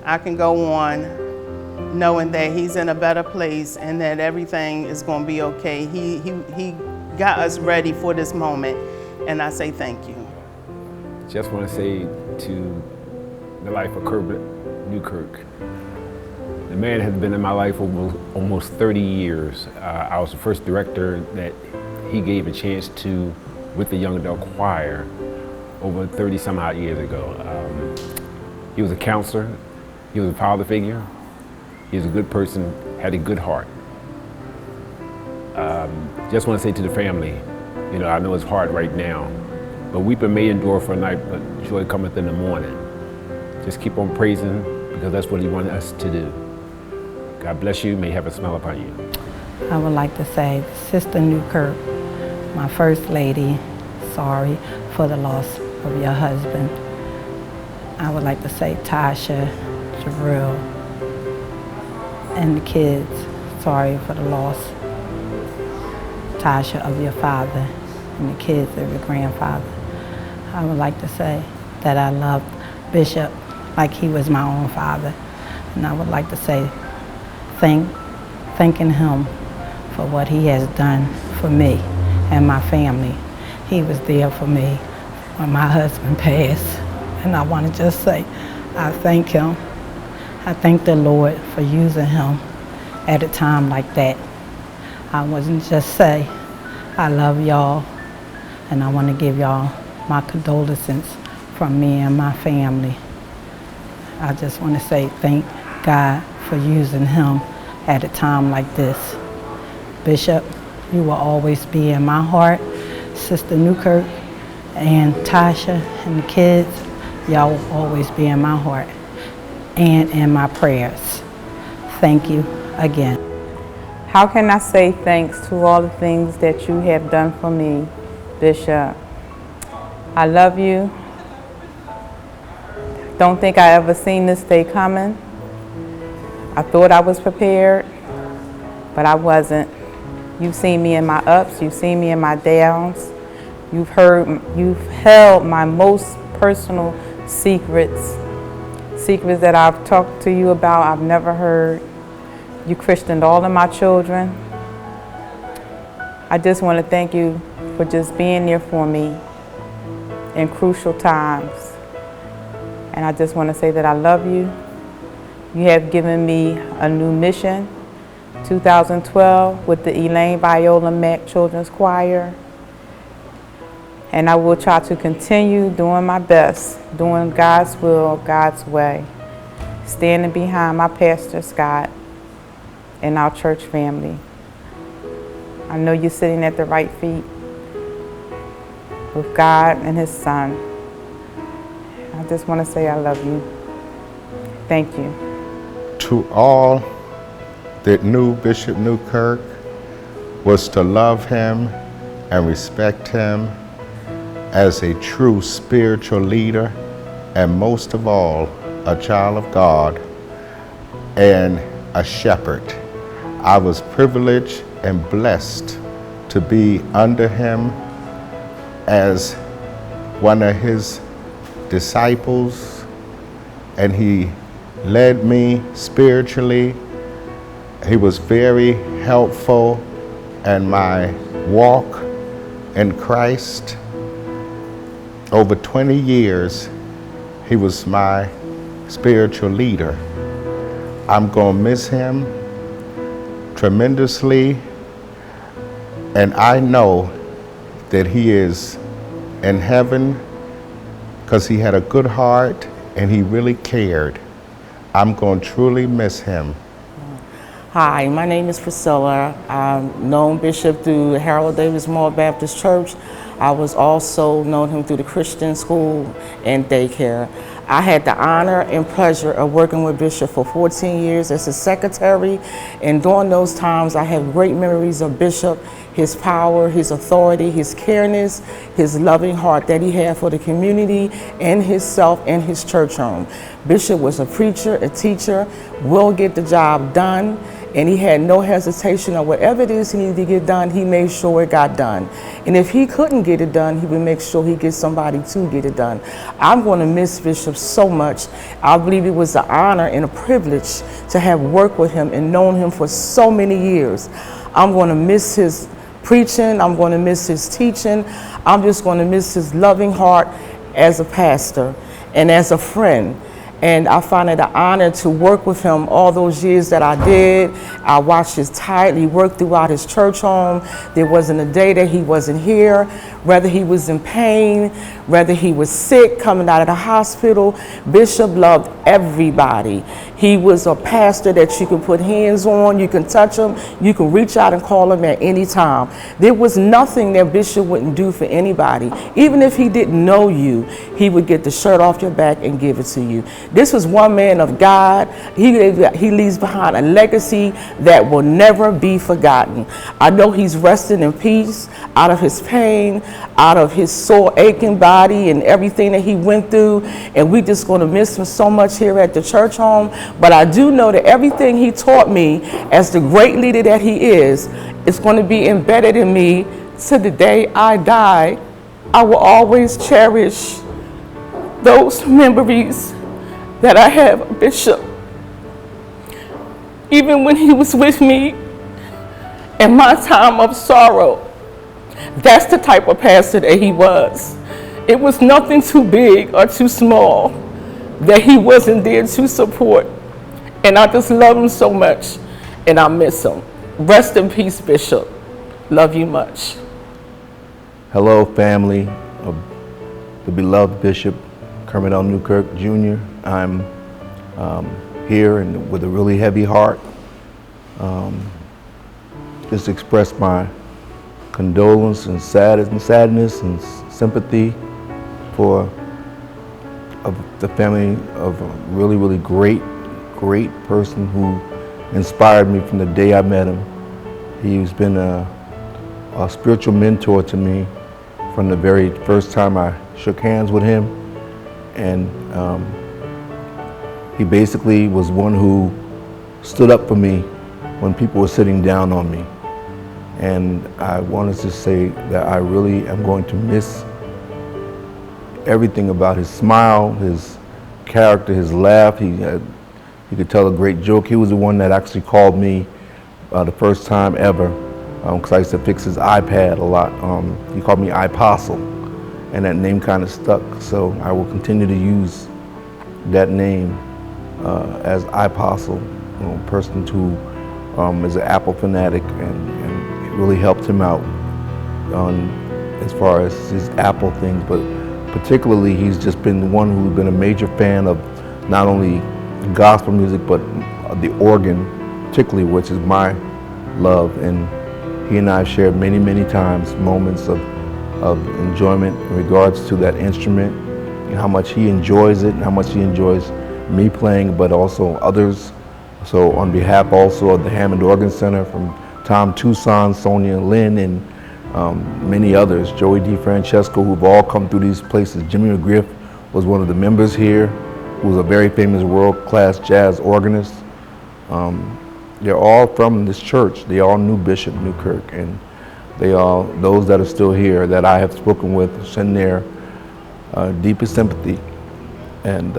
I can go on knowing that he's in a better place and that everything is going to be okay. He got us ready for this moment, and I say thank you. Just want to say to the life of Herbert Newkirk, the man has been in my life for almost 30 years. I was the first director that he gave a chance to with the young adult choir over 30 some odd years ago. He was a counselor, he was a father figure, he was a good person, had a good heart. Just want to say to the family, you know, I know it's hard right now, but weeping may endure for a night, but joy cometh in the morning. Just keep on praising, because that's what he wanted us to do. God bless you, may have a smile upon you. I would like to say, Sister Newkirk, my first lady, sorry for the loss of your husband. I would like to say Tasha, Jabril, and the kids, sorry for the loss. Tasha, of your father, and the kids of your grandfather. I would like to say that I love Bishop like he was my own father. And I would like to say thanking him for what he has done for me and my family. He was there for me when my husband passed. And I want to just say, I thank him. I thank the Lord for using him at a time like that. I wasn't just say, I love y'all, and I want to give y'all my condolences from me and my family. I just want to say thank God for using him at a time like this. Bishop, you will always be in my heart. Sister Newkirk and Tasha and the kids, y'all will always be in my heart and in my prayers. Thank you again. How can I say thanks to all the things that you have done for me, Bishop? I love you. Don't think I ever seen this day coming. I thought I was prepared, but I wasn't. You've seen me in my ups, you've seen me in my downs. You've held my most personal secrets that I've talked to you about, I've never heard. You christened all of my children. I just want to thank you for just being there for me in crucial times. And I just want to say that I love you. You have given me a new mission, 2012, with the Elaine Viola Mack Children's Choir. And I will try to continue doing my best, doing God's will, God's way, standing behind my pastor, Scott, and our church family. I know you're sitting at the right feet with God and his son. I just want to say I love you. Thank you. To all that knew Bishop Newkirk was to love him and respect him as a true spiritual leader, and most of all, a child of God and a shepherd. I was privileged and blessed to be under him as one of his disciples, and he led me spiritually. He was very helpful in my walk in Christ. Over 20 years, he was my spiritual leader. I'm gonna miss him tremendously, and I know that he is in heaven because he had a good heart and he really cared. I'm going to truly miss him. Hi, my name is Priscilla. I've known Bishop through the Harold Davis Moore Baptist Church. I was also known him through the Christian school and daycare. I had the honor and pleasure of working with Bishop for 14 years as his secretary, and during those times I have great memories of Bishop, his power, his authority, his careness, his loving heart that he had for the community and himself and his church home. Bishop was a preacher, a teacher, will get the job done, and he had no hesitation of whatever it is he needed to get done, he made sure it got done. And if he couldn't get it done, he would make sure he gets somebody to get it done. I'm going to miss Bishop so much. I believe it was an honor and a privilege to have worked with him and known him for so many years. I'm going to miss his preaching, I'm going to miss his teaching, I'm just going to miss his loving heart as a pastor and as a friend. And I find it an honor to work with him all those years that I did. I watched his tirelessly work throughout his church home. There wasn't a day that he wasn't here, whether he was in pain, whether he was sick, coming out of the hospital. Bishop loved everybody. He was a pastor that you can put hands on, you can touch him, you can reach out and call him at any time. There was nothing that Bishop wouldn't do for anybody. Even if he didn't know you, he would get the shirt off your back and give it to you. This was one man of God. He leaves behind a legacy that will never be forgotten. I know he's resting in peace out of his pain, out of his sore aching body and everything that he went through, and we're just going to miss him so much here at the church home. But I do know that everything he taught me as the great leader that he is going to be embedded in me to the day I die. I will always cherish those memories that I have of Bishop. Even when he was with me in my time of sorrow. That's the type of pastor that he was. It was nothing too big or too small that he wasn't there to support. And I just love him so much, and I miss him. Rest in peace, Bishop. Love you much. Hello, family of the beloved Bishop Kermit L. Newkirk Jr. I'm here and with a really heavy heart. Just express my condolence and sadness and sympathy for the family of a really, really great person who inspired me from the day I met him. He's been a spiritual mentor to me from the very first time I shook hands with him. And he basically was one who stood up for me when people were sitting down on me. And I wanted to say that I really am going to miss everything about his smile, his character, his laugh. He could tell a great joke. He was the one that actually called me the first time ever, because I used to fix his iPad a lot. He called me iPostle, and that name kind of stuck. So I will continue to use that name as iPostle, a person who is an Apple fanatic, and it really helped him out as far as his Apple things. But particularly, he's just been one who's been a major fan of not only gospel music, but the organ, particularly, which is my love. And he and I have shared many, many times moments of enjoyment in regards to that instrument, and how much he enjoys it, and how much he enjoys me playing, but also others. So on behalf also of the Hammond Organ Center, from Tom Tucson, Sonia Lynn, and many others, Joey DeFrancesco, who've all come through these places. Jimmy McGriff was one of the members here, who was a very famous world-class jazz organist. They're all from this church. They all knew Bishop Newkirk, and those that are still here that I have spoken with, send their deepest sympathy. And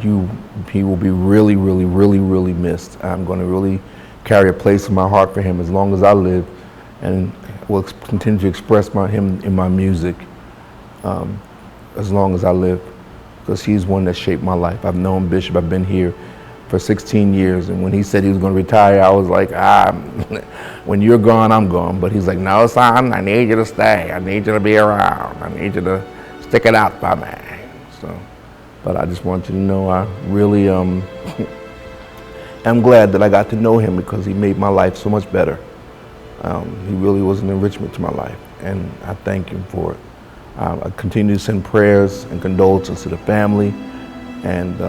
he will be really, really, really, really missed. I'm going to really carry a place in my heart for him as long as I live, and will continue to express him in my music as long as I live, because he's one that shaped my life. I've known Bishop. I've been here for 16 years, and when he said he was going to retire, I was like, when you're gone, I'm gone. But he's like, no, son, I need you to stay. I need you to be around. I need you to stick it out for me. So, but I just want you to know I really am glad that I got to know him, because he made my life so much better. He really was an enrichment to my life, and I thank him for it. I continue to send prayers and condolences to the family, and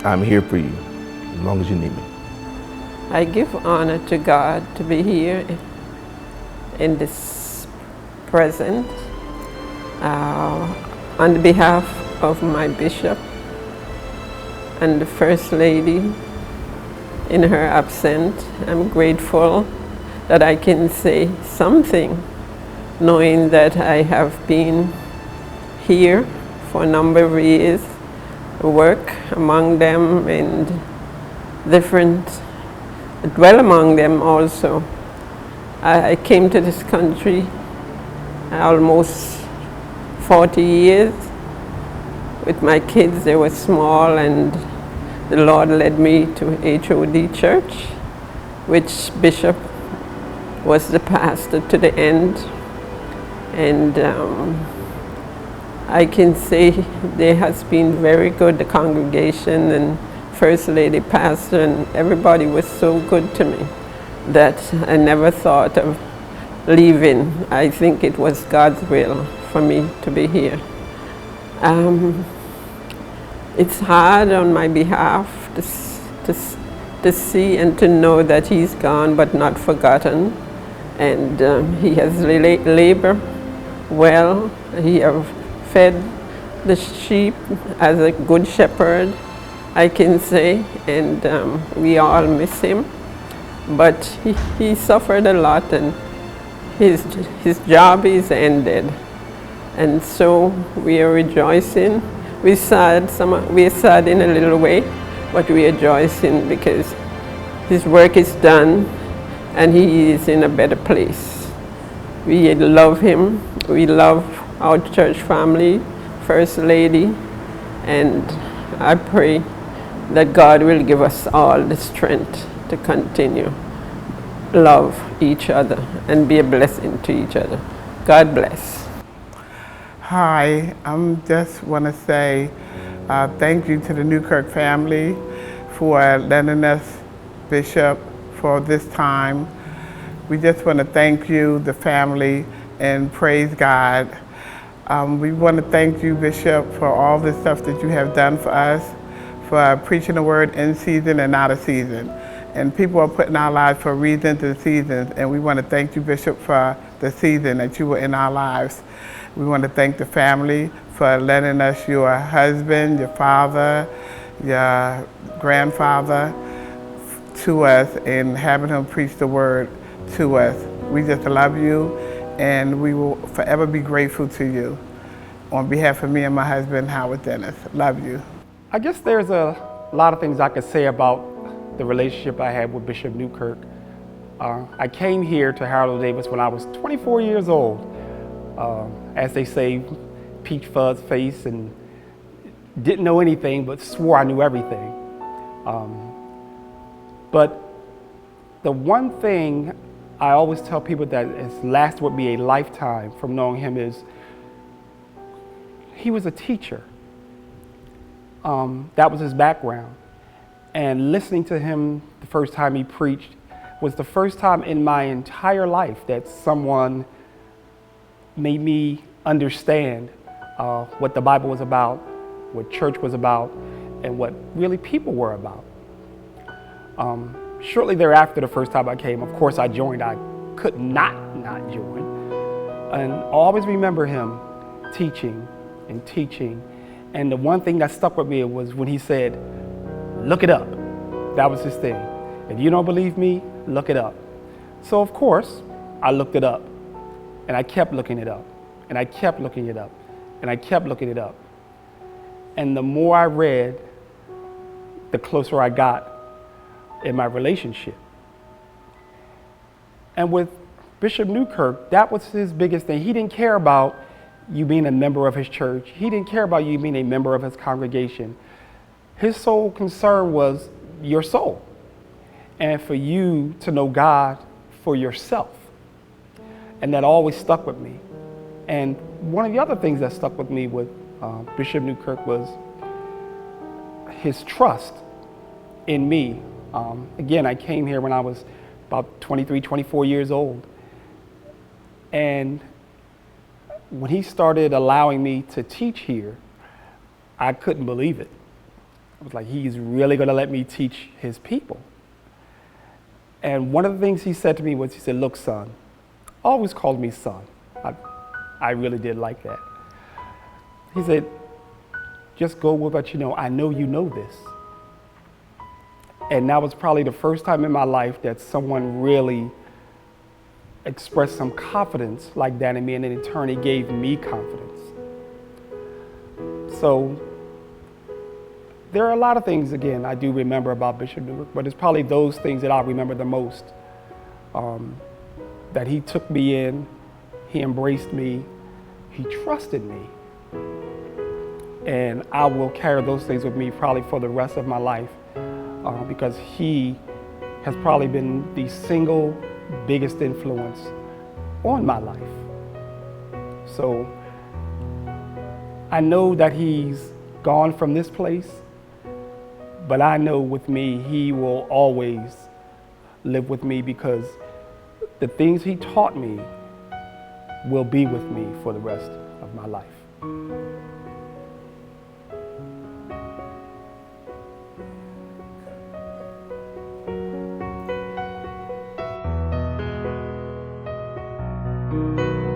I'm here for you as long as you need me. I give honor to God to be here in this present on behalf of my bishop and the First Lady in her absence. I'm grateful that I can say something, knowing that I have been here for a number of years, work among them and dwell among them also. I came to this country almost 40 years. With my kids, they were small, and the Lord led me to HOD Church, which Bishop was the pastor to the end. And I can say they has been very good, the congregation and First Lady, pastor, and everybody was so good to me that I never thought of leaving. I think it was God's will for me to be here. It's hard on my behalf to see and to know that he's gone but not forgotten, and he has labored well. He has fed the sheep as a good shepherd, I can say, and we all miss him. But he suffered a lot, and his job is ended, and so we are rejoicing. We're sad in a little way, but we are rejoicing because his work is done and he is in a better place. We love him. We love our church family, First Lady, and I pray that God will give us all the strength to continue love each other and be a blessing to each other. God bless. Hi, I just want to say thank you to the Newkirk family for letting us, Bishop, for this time. We just want to thank you, the family, and praise God. We want to thank you, Bishop, for all the stuff that you have done for us, for preaching the word in season and out of season. And people are put in our lives for reasons and seasons, and we want to thank you, Bishop, for the season that you were in our lives. We want to thank the family for letting us, your husband, your father, your grandfather, to us and having him preach the word to us. We just love you, and we will forever be grateful to you. On behalf of me and my husband, Howard Dennis, love you. I guess there's a lot of things I could say about the relationship I had with Bishop Newkirk. I came here to Harold Davis when I was 24 years old. As they say, peach fuzz face, and didn't know anything but swore I knew everything. But the one thing I always tell people that has lasted with me a lifetime from knowing him is he was a teacher. That was his background. And listening to him the first time he preached was the first time in my entire life that someone made me understand what the Bible was about, what church was about, and what really people were about. Shortly thereafter, the first time I came, of course I joined. I could not join. And I always remember him teaching and teaching. And the one thing that stuck with me was when he said, look it up. That was his thing. If you don't believe me, look it up. So of course, I looked it up. And I kept looking it up. And I kept looking it up. And I kept looking it up. And the more I read, the closer I got in my relationship. And with Bishop Newkirk, that was his biggest thing. He didn't care about you being a member of his church. He didn't care about you being a member of his congregation. His sole concern was your soul, and for you to know God for yourself. And that always stuck with me. And one of the other things that stuck with me with Bishop Newkirk was his trust in me. Again, I came here when I was about 23, 24 years old. And when he started allowing me to teach here, I couldn't believe it. I was like, he's really gonna let me teach his people. And one of the things he said to me was, he said, look, son, always called me son. I really did like that. He said, just go with what you know. I know you know this. And that was probably the first time in my life that someone really expressed some confidence like that in me, and in turn, it gave me confidence. So there are a lot of things, again, I do remember about Bishop Newkirk, but it's probably those things that I remember the most. That he took me in, he embraced me, he trusted me. And I will carry those things with me probably for the rest of my life, because he has probably been the single biggest influence on my life. So I know that he's gone from this place, but I know with me, he will always live with me, because the things he taught me will be with me for the rest of my life. Thank you.